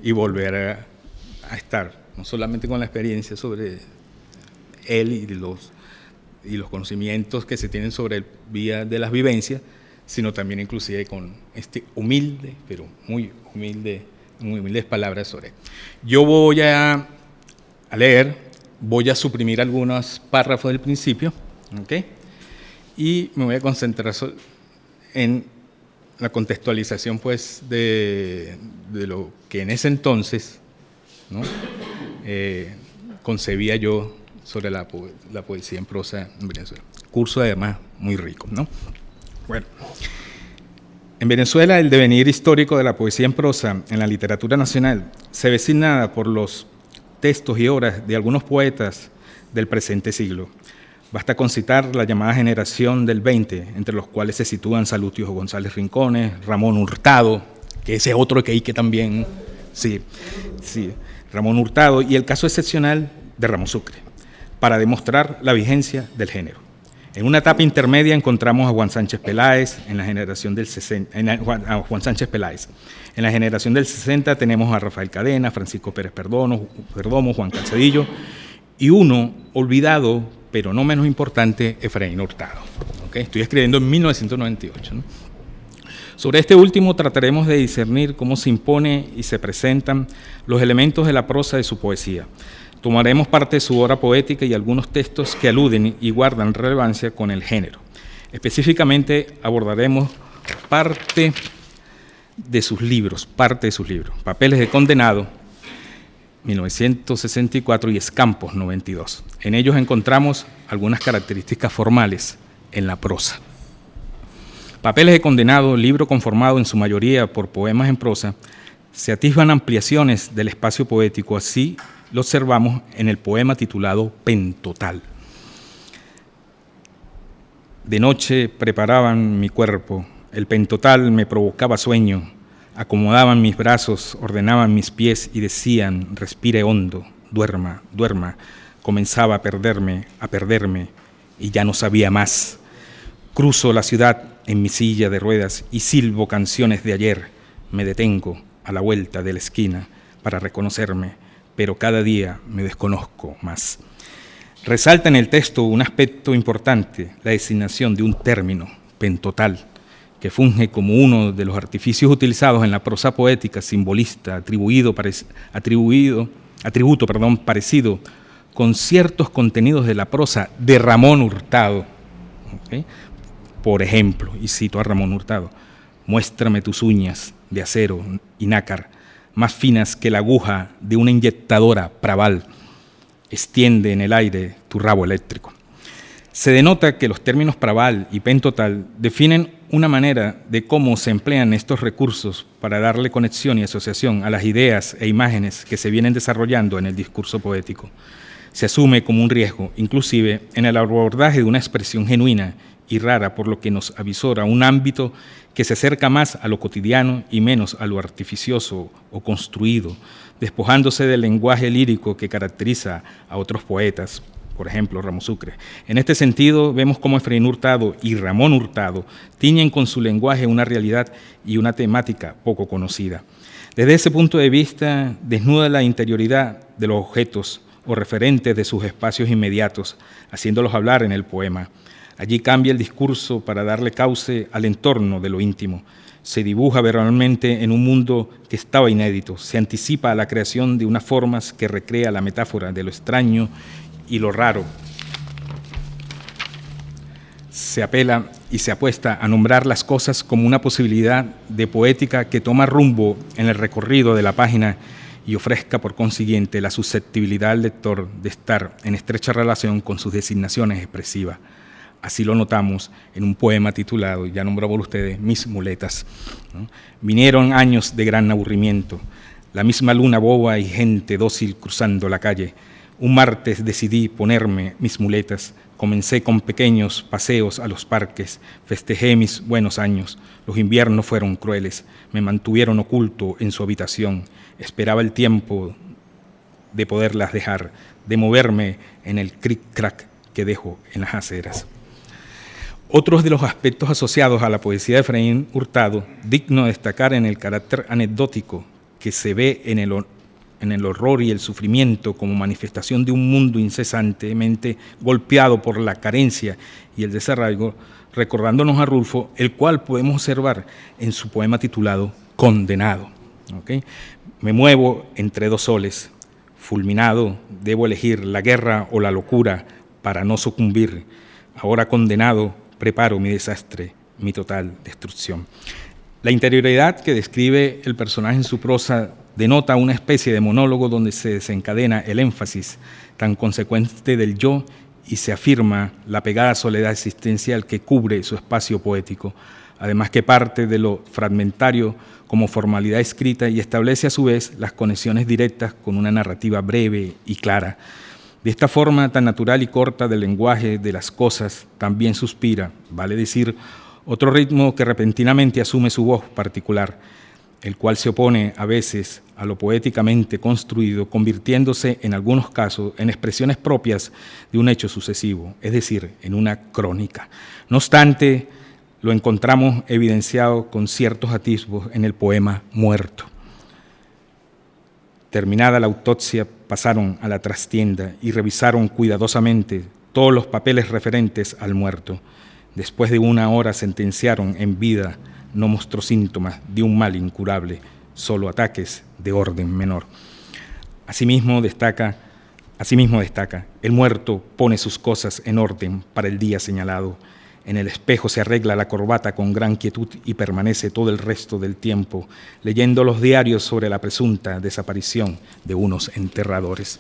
y volver a estar, no solamente con la experiencia sobre él y los conocimientos que se tienen sobre el vía de las vivencias, sino también inclusive con humilde, pero muy humildes palabras sobre él. Yo voy a leer, voy a suprimir algunos párrafos del principio, ¿ok? Y me voy a concentrar en la contextualización, pues, de lo que en ese entonces, ¿no? Concebía yo sobre la poesía en prosa en Venezuela. Curso además muy rico, ¿no? Bueno, en Venezuela el devenir histórico de la poesía en prosa en la literatura nacional se ve signada por los textos y obras de algunos poetas del presente siglo. Basta con citar la llamada generación del 20, entre los cuales se sitúan Salutio González Rincones, Ramón Hurtado, que ese es otro que también, sí, Ramón Hurtado, y el caso excepcional de Ramo Sucre, para demostrar la vigencia del género. En una etapa intermedia encontramos a Juan Sánchez Peláez en la generación del 60, Juan Sánchez Peláez. En la generación del 60 tenemos a Rafael Cadena, Francisco Pérez Perdomo, Juan Calzadillo y uno olvidado, pero no menos importante, Efraín Hurtado. ¿Okay? Estoy escribiendo en 1998. ¿No? Sobre este último trataremos de discernir cómo se impone y se presentan los elementos de la prosa de su poesía. Tomaremos parte de su obra poética y algunos textos que aluden y guardan relevancia con el género. Específicamente abordaremos parte de sus libros, Papeles de Condenado, 1964, y Escampos, 92. En ellos encontramos algunas características formales en la prosa. Papeles de Condenado, libro conformado en su mayoría por poemas en prosa, se atisban ampliaciones del espacio poético, así lo observamos en el poema titulado Pentotal. De noche preparaban mi cuerpo, el pentotal me provocaba sueño, acomodaban mis brazos, ordenaban mis pies y decían, respire hondo, duerma, duerma. Comenzaba a perderme, y ya no sabía más. Cruzo la ciudad en mi silla de ruedas y silbo canciones de ayer. Me detengo a la vuelta de la esquina para reconocerme, pero cada día me desconozco más. Resalta en el texto un aspecto importante, la designación de un término, pentotal, que funge como uno de los artificios utilizados en la prosa poética simbolista, atributo parecido con ciertos contenidos de la prosa de Ramón Hurtado. ¿Okay? Por ejemplo, y cito a Ramón Hurtado, muéstrame tus uñas de acero y nácar, más finas que la aguja de una inyectadora Praval, extiende en el aire tu rabo eléctrico. Se denota que los términos Praval y pentotal definen una manera de cómo se emplean estos recursos para darle conexión y asociación a las ideas e imágenes que se vienen desarrollando en el discurso poético. Se asume como un riesgo, inclusive en el abordaje de una expresión genuina y rara, por lo que nos avisora un ámbito que se acerca más a lo cotidiano y menos a lo artificioso o construido, despojándose del lenguaje lírico que caracteriza a otros poetas, por ejemplo, Ramo Sucre. En este sentido, vemos cómo Efraín Hurtado y Ramón Hurtado tiñen con su lenguaje una realidad y una temática poco conocida. Desde ese punto de vista, desnuda la interioridad de los objetos o referentes de sus espacios inmediatos, haciéndolos hablar en el poema. Allí cambia el discurso para darle cauce al entorno de lo íntimo. Se dibuja verbalmente en un mundo que estaba inédito. Se anticipa a la creación de unas formas que recrea la metáfora de lo extraño y lo raro. Se apela y se apuesta a nombrar las cosas como una posibilidad de poética que toma rumbo en el recorrido de la página y ofrezca por consiguiente la susceptibilidad al lector de estar en estrecha relación con sus designaciones expresivas. Así lo notamos en un poema titulado, ya nombrado por ustedes, Mis muletas. ¿No? Vinieron años de gran aburrimiento, la misma luna boba y gente dócil cruzando la calle. Un martes decidí ponerme mis muletas Comencé con pequeños paseos a los parques, festejé mis buenos años. Los inviernos fueron crueles, me mantuvieron oculto en su habitación. Esperaba el tiempo de poderlas dejar, de moverme en el cric-crac que dejo en las aceras. Otros de los aspectos asociados a la poesía de Efraín Hurtado, digno de destacar en el carácter anecdótico que se ve en el horror y el sufrimiento como manifestación de un mundo incesantemente golpeado por la carencia y el desarraigo, recordándonos a Rulfo, el cual podemos observar en su poema titulado Condenado. ¿Okay? Me muevo entre dos soles, fulminado, debo elegir la guerra o la locura para no sucumbir. Ahora condenado, preparo mi desastre, mi total destrucción. La interioridad que describe el personaje en su prosa denota una especie de monólogo donde se desencadena el énfasis tan consecuente del yo y se afirma la pegada soledad existencial que cubre su espacio poético, además que parte de lo fragmentario como formalidad escrita y establece a su vez las conexiones directas con una narrativa breve y clara. De esta forma tan natural y corta del lenguaje de las cosas también suspira, vale decir, otro ritmo que repentinamente asume su voz particular, el cual se opone a veces a lo poéticamente construido, convirtiéndose en algunos casos en expresiones propias de un hecho sucesivo, es decir, en una crónica. No obstante, lo encontramos evidenciado con ciertos atisbos en el poema Muerto. Terminada la autopsia, pasaron a la trastienda y revisaron cuidadosamente todos los papeles referentes al muerto. Después de 1 hora sentenciaron en vida. No mostró síntomas de un mal incurable, solo ataques de orden menor. Asimismo destaca, el muerto pone sus cosas en orden para el día señalado. En el espejo se arregla la corbata con gran quietud y permanece todo el resto del tiempo leyendo los diarios sobre la presunta desaparición de unos enterradores.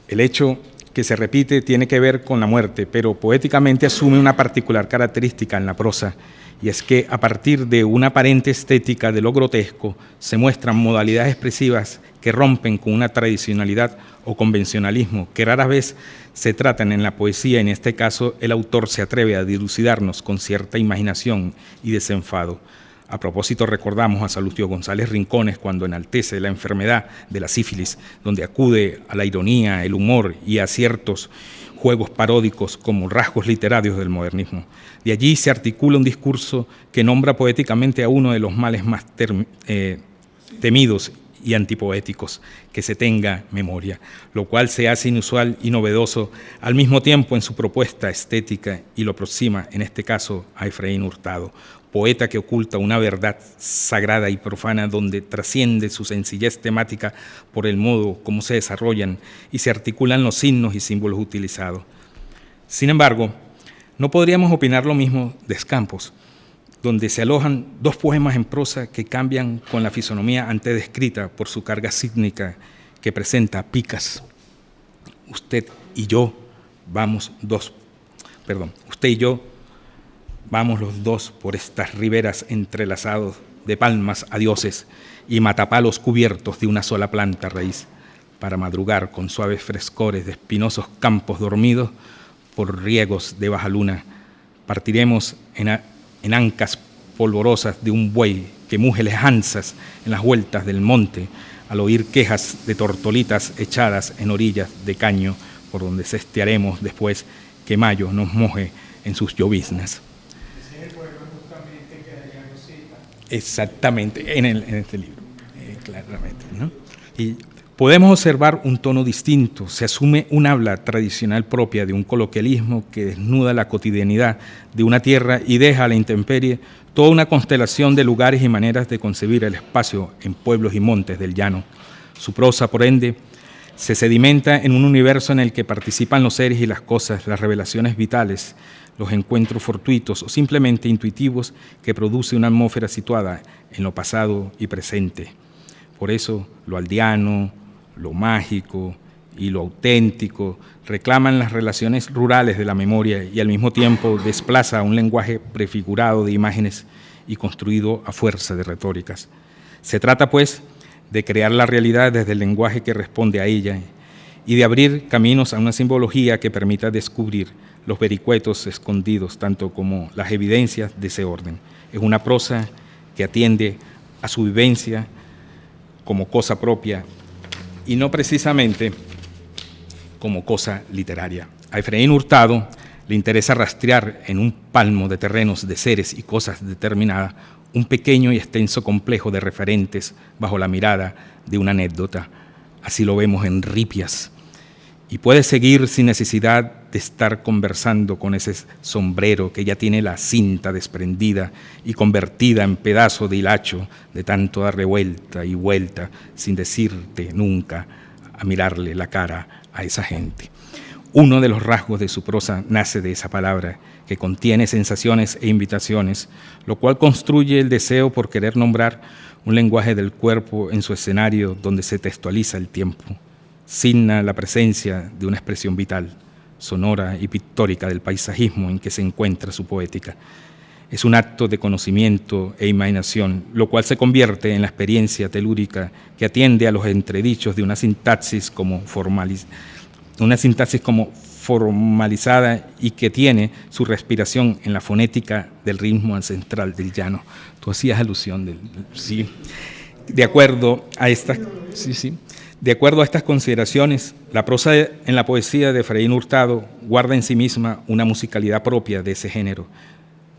El hecho que se repite tiene que ver con la muerte, pero poéticamente asume una particular característica en la prosa, y es que a partir de una aparente estética de lo grotesco se muestran modalidades expresivas que rompen con una tradicionalidad o convencionalismo que rara vez se tratan en la poesía. En este caso, el autor se atreve a dilucidarnos con cierta imaginación y desenfado. A propósito, recordamos a Salustio González Rincones cuando enaltece la enfermedad de la sífilis, donde acude a la ironía, el humor y a ciertos juegos paródicos como rasgos literarios del modernismo. De allí se articula un discurso que nombra poéticamente a uno de los males más temidos y antipoéticos, que se tenga memoria, lo cual se hace inusual y novedoso al mismo tiempo en su propuesta estética y lo aproxima, en este caso, a Efraín Hurtado, poeta que oculta una verdad sagrada y profana donde trasciende su sencillez temática por el modo como se desarrollan y se articulan los signos y símbolos utilizados. Sin embargo, no podríamos opinar lo mismo de Escampos, donde se alojan 2 poemas en prosa que cambian con la fisonomía antes descrita por su carga sígnica que presenta picas. Usted y yo vamos los dos por estas riberas entrelazados de palmas a dioses y matapalos cubiertos de una sola planta raíz, para madrugar con suaves frescores de espinosos campos dormidos por riegos de baja luna. Partiremos en ancas polvorosas de un buey que muge lejanzas en las vueltas del monte, al oír quejas de tortolitas echadas en orillas de caño, por donde cestearemos después que mayo nos moje en sus lloviznas. Ese es el poema justamente que Adriano cita. Exactamente, en este libro, claramente, ¿no? Y podemos observar un tono distinto, se asume un habla tradicional propia de un coloquialismo que desnuda la cotidianidad de una tierra y deja a la intemperie toda una constelación de lugares y maneras de concebir el espacio en pueblos y montes del llano. Su prosa, por ende, se sedimenta en un universo en el que participan los seres y las cosas, las revelaciones vitales, los encuentros fortuitos o simplemente intuitivos que produce una atmósfera situada en lo pasado y presente. Por eso, lo aldeano, lo mágico y lo auténtico reclaman las relaciones rurales de la memoria y al mismo tiempo desplaza un lenguaje prefigurado de imágenes y construido a fuerza de retóricas. Se trata, pues, de crear la realidad desde el lenguaje que responde a ella y de abrir caminos a una simbología que permita descubrir los vericuetos escondidos, tanto como las evidencias de ese orden. Es una prosa que atiende a su vivencia como cosa propia y no precisamente como cosa literaria. A Efraín Hurtado le interesa rastrear en un palmo de terrenos, de seres y cosas determinadas un pequeño y extenso complejo de referentes bajo la mirada de una anécdota. Así lo vemos en Ripias. Y puede seguir sin necesidad de estar conversando con ese sombrero que ya tiene la cinta desprendida y convertida en pedazo de hilacho de tanto dar revuelta y vuelta sin decirte nunca a mirarle la cara a esa gente. Uno de los rasgos de su prosa nace de esa palabra que contiene sensaciones e invitaciones, lo cual construye el deseo por querer nombrar un lenguaje del cuerpo en su escenario donde se textualiza el tiempo. Signa la presencia de una expresión vital, sonora y pictórica del paisajismo en que se encuentra su poética. Es un acto de conocimiento e imaginación, lo cual se convierte en la experiencia telúrica que atiende a los entredichos de una sintaxis como formalizada y que tiene su respiración en la fonética del ritmo ancestral del llano. Tú hacías alusión sí. De acuerdo a estas consideraciones, la prosa en la poesía de Efraín Hurtado guarda en sí misma una musicalidad propia de ese género,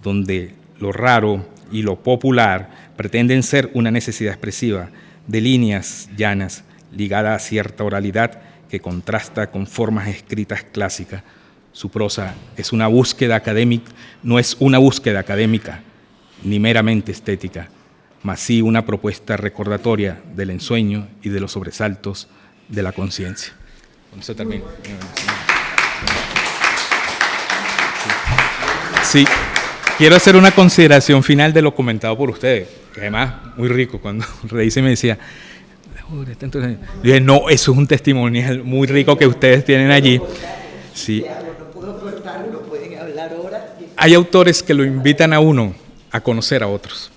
donde lo raro y lo popular pretenden ser una necesidad expresiva de líneas llanas ligadas a cierta oralidad que contrasta con formas escritas clásicas. Su prosa es una búsqueda académica, no es una búsqueda académica ni meramente estética, mas sí una propuesta recordatoria del ensueño y de los sobresaltos de la conciencia. Con eso termino. Sí, quiero hacer una consideración final de lo comentado por ustedes, que además muy rico cuando Reise me decía, entonces, yo dije, no, eso es un testimonial muy rico que ustedes tienen allí. Sí. Hay autores que lo invitan a uno a conocer a otros.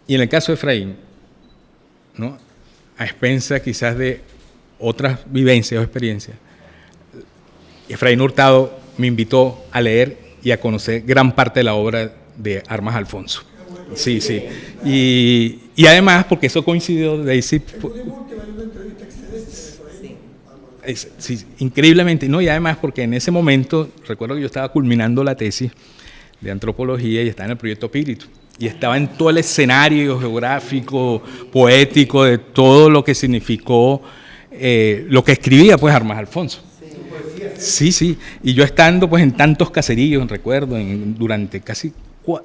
Y en el caso de Efraín, ¿no?, a expensas quizás de otras vivencias o experiencias, Efraín Hurtado me invitó a leer y a conocer gran parte de la obra de Armas Alfonso. Sí, sí. Y además, porque eso coincidió, Daisy. Sí, increíblemente, ¿no? Y además, porque en ese momento, recuerdo que yo estaba culminando la tesis de antropología y estaba en el proyecto Espíritu. Y estaba en todo el escenario geográfico, poético, de todo lo que significó lo que escribía, pues, Armas Alfonso. Sí, sí. Y yo estando, pues, en tantos caseríos, recuerdo, durante casi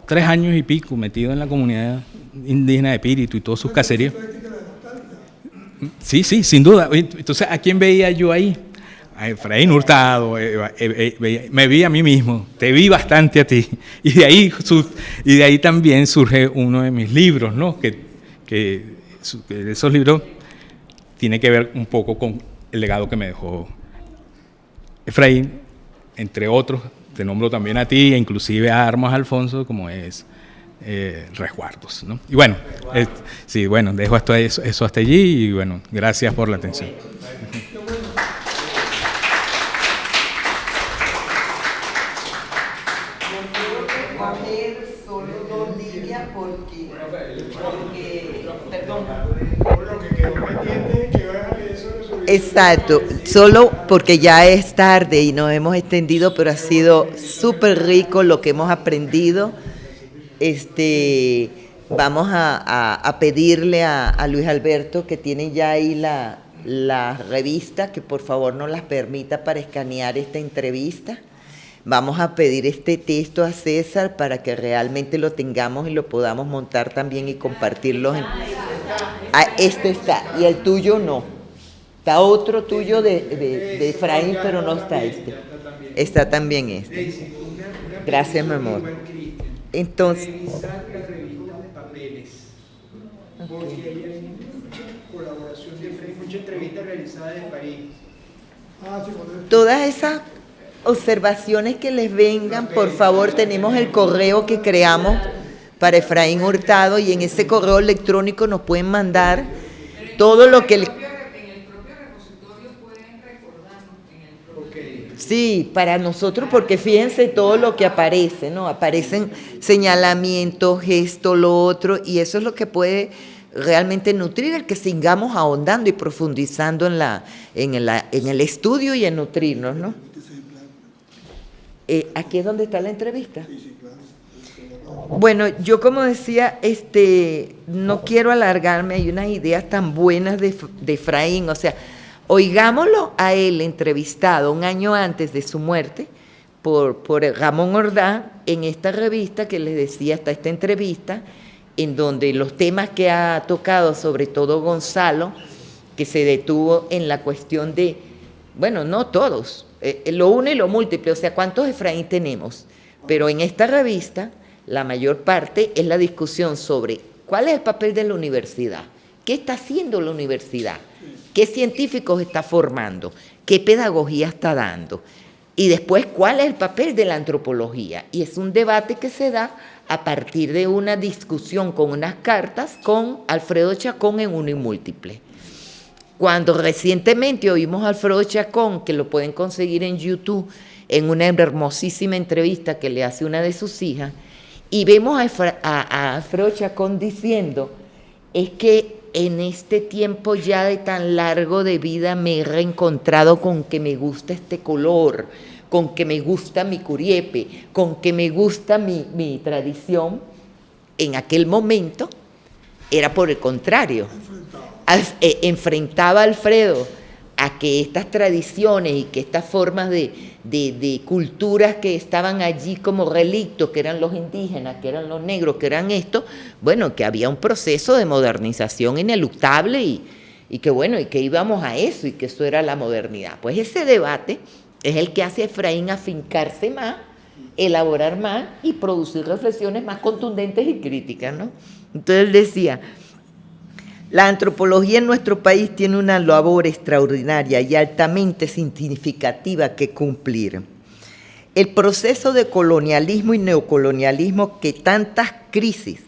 3 años y pico, metido en la comunidad indígena de Espíritu y todos sus caseríos. Sí, sí, sin duda. Entonces, ¿a quién veía yo ahí? A Efraín Hurtado, me vi a mí mismo, te vi bastante a ti. Y de ahí también surge uno de mis libros, ¿no? Que esos libros tienen que ver un poco con el legado que me dejó Efraín, entre otros. Te nombro también a ti, e inclusive a Armas Alfonso, como es Resguardos, ¿no? Y bueno, sí, bueno, dejo eso hasta allí y bueno, gracias por la atención. Exacto, solo porque ya es tarde y nos hemos extendido, pero ha sido súper rico lo que hemos aprendido. Vamos a pedirle a Luis Alberto, que tiene ya ahí la revista, que por favor nos las permita para escanear esta entrevista. Vamos a pedir este texto a César para que realmente lo tengamos y lo podamos montar también y compartirlo. Este está, y el tuyo no. Está otro tuyo de Efraín, pero no está este. Está también este. Gracias, mi amor. Entonces, porque ahí hay mucha colaboración de Efraín, mucha entrevista realizada en París. Todas esas observaciones que les vengan, por favor, tenemos el correo que creamos para Efraín Hurtado y en ese correo electrónico nos pueden mandar todo lo que Sí, para nosotros, porque fíjense todo lo que aparece, ¿no? Aparecen señalamientos, esto, lo otro, y eso es lo que puede realmente nutrir el que sigamos ahondando y profundizando en el estudio y en nutrirnos, ¿no? ¿Aquí es donde está la entrevista? Bueno, yo como decía, no quiero alargarme, hay unas ideas tan buenas de Efraín, o sea, oigámoslo a él entrevistado un año antes de su muerte por Ramón Ordá en esta revista que les decía, hasta esta entrevista, en donde los temas que ha tocado, sobre todo Gonzalo, que se detuvo en la cuestión de, bueno, no todos, lo uno y lo múltiple, o sea, ¿cuántos Efraín tenemos? Pero en esta revista, la mayor parte es la discusión sobre cuál es el papel de la universidad, qué está haciendo la universidad, qué científicos está formando, qué pedagogía está dando, y después cuál es el papel de la antropología. Y es un debate que se da a partir de una discusión con unas cartas con Alfredo Chacón en Uno y Múltiple. Cuando recientemente oímos a Alfredo Chacón, que lo pueden conseguir en YouTube, en una hermosísima entrevista que le hace una de sus hijas, y vemos a Alfredo Chacón diciendo, es que en este tiempo ya de tan largo de vida me he reencontrado con que me gusta este color, con que me gusta mi curiepe, con que me gusta mi tradición. En aquel momento era por el contrario. Enfrentaba a Alfredo a que estas tradiciones y que estas formas de culturas que estaban allí como relictos, que eran los indígenas, que eran los negros, que eran esto, bueno, que había un proceso de modernización ineluctable y que bueno, y que íbamos a eso y que eso era la modernidad. Pues ese debate es el que hace a Efraín afincarse más, elaborar más y producir reflexiones más contundentes y críticas, ¿no? Entonces él decía, la antropología en nuestro país tiene una labor extraordinaria y altamente significativa que cumplir. El proceso de colonialismo y neocolonialismo que tantas crisis,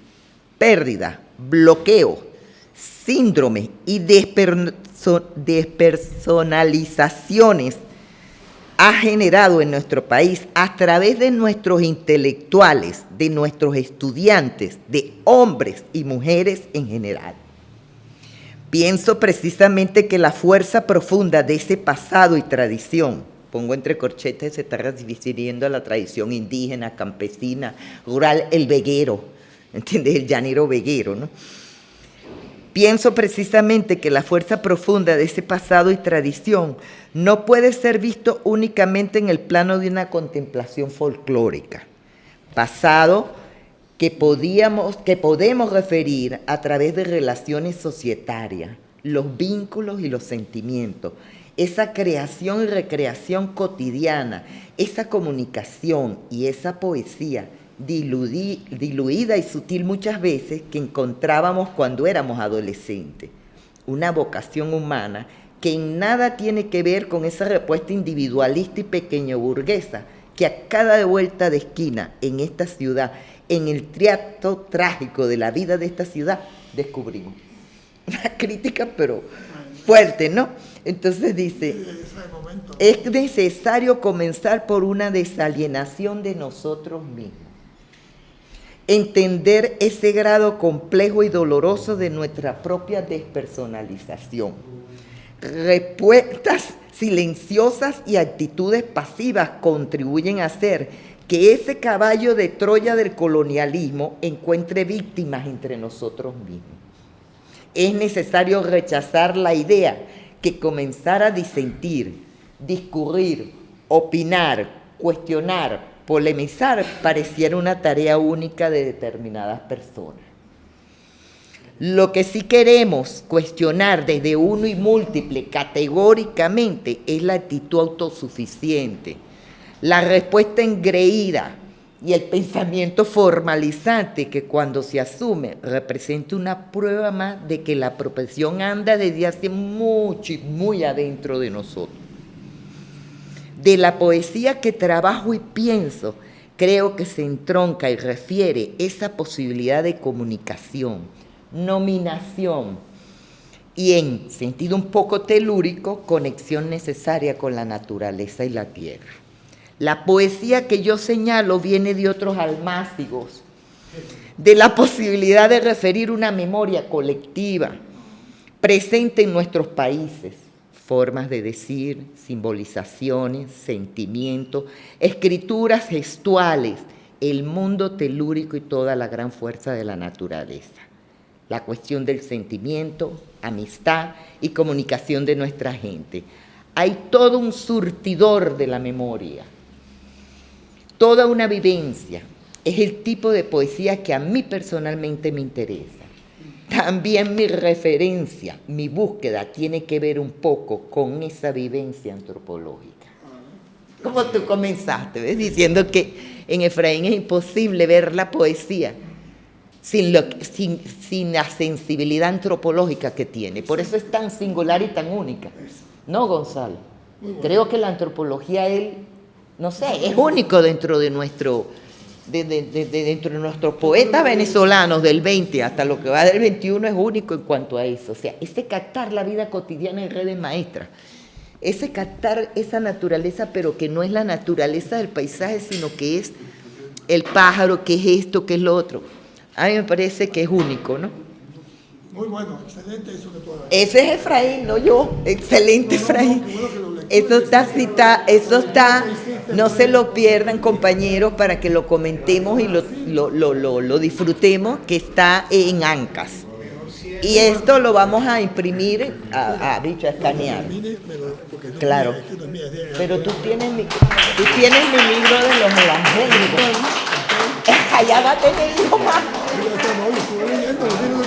pérdidas, bloqueos, síndromes y despersonalizaciones ha generado en nuestro país a través de nuestros intelectuales, de nuestros estudiantes, de hombres y mujeres en general. Pienso precisamente que la fuerza profunda de ese pasado y tradición, pongo entre corchetes, se está refiriendo a la tradición indígena, campesina, rural, el veguero, ¿entiendes? El llanero veguero, ¿no? Pienso precisamente que la fuerza profunda de ese pasado y tradición no puede ser visto únicamente en el plano de una contemplación folclórica. Pasado que podemos referir a través de relaciones societarias, los vínculos y los sentimientos, esa creación y recreación cotidiana, esa comunicación y esa poesía diluida y sutil muchas veces que encontrábamos cuando éramos adolescentes. Una vocación humana que en nada tiene que ver con esa respuesta individualista y pequeño burguesa que a cada vuelta de esquina en esta ciudad, en el teatro trágico de la vida de esta ciudad, descubrimos. Una crítica, pero fuerte, ¿no? Entonces dice, es necesario comenzar por una desalienación de nosotros mismos. Entender ese grado complejo y doloroso de nuestra propia despersonalización. Respuestas silenciosas y actitudes pasivas contribuyen a hacer que ese caballo de Troya del colonialismo encuentre víctimas entre nosotros mismos. Es necesario rechazar la idea que comenzar a disentir, discurrir, opinar, cuestionar, polemizar pareciera una tarea única de determinadas personas. Lo que sí queremos cuestionar desde Uno y Múltiple categóricamente es la actitud autosuficiente, la respuesta engreída y el pensamiento formalizante que cuando se asume representa una prueba más de que la profesión anda desde hace mucho y muy adentro de nosotros. De la poesía que trabajo y pienso, creo que se entronca y refiere esa posibilidad de comunicación, nominación y en sentido un poco telúrico, conexión necesaria con la naturaleza y la tierra. La poesía que yo señalo viene de otros almácigos, de la posibilidad de referir una memoria colectiva presente en nuestros países, formas de decir, simbolizaciones, sentimientos, escrituras gestuales, el mundo telúrico y toda la gran fuerza de la naturaleza. La cuestión del sentimiento, amistad y comunicación de nuestra gente. Hay todo un surtidor de la memoria, toda una vivencia. Es el tipo de poesía que a mí personalmente me interesa. También mi referencia, mi búsqueda tiene que ver un poco con esa vivencia antropológica. Como tú comenzaste, ¿ves? Diciendo que en Efraín es imposible ver la poesía sin la sensibilidad antropológica que tiene. Por eso es tan singular y tan única. ¿No, Gonzalo? Creo que la antropología, no sé, es único dentro de nuestros poetas venezolanos del 20 hasta lo que va del 21, es único en cuanto a eso. O sea, ese captar la vida cotidiana en redes maestras, ese captar esa naturaleza, pero que no es la naturaleza del paisaje, sino que es el pájaro, que es esto, que es lo otro. A mí me parece que es único, ¿no? Muy bueno, excelente eso que tú hablas. Ese es Efraín, no yo. Excelente, Efraín. Eso está citado, eso está, no se lo pierdan, compañeros, para que lo comentemos y lo disfrutemos, que está en Ancas. Y esto lo vamos a imprimir, a escanear. Claro. Pero tú tienes mi libro de los evangélicos. Allá va a tener hijo más.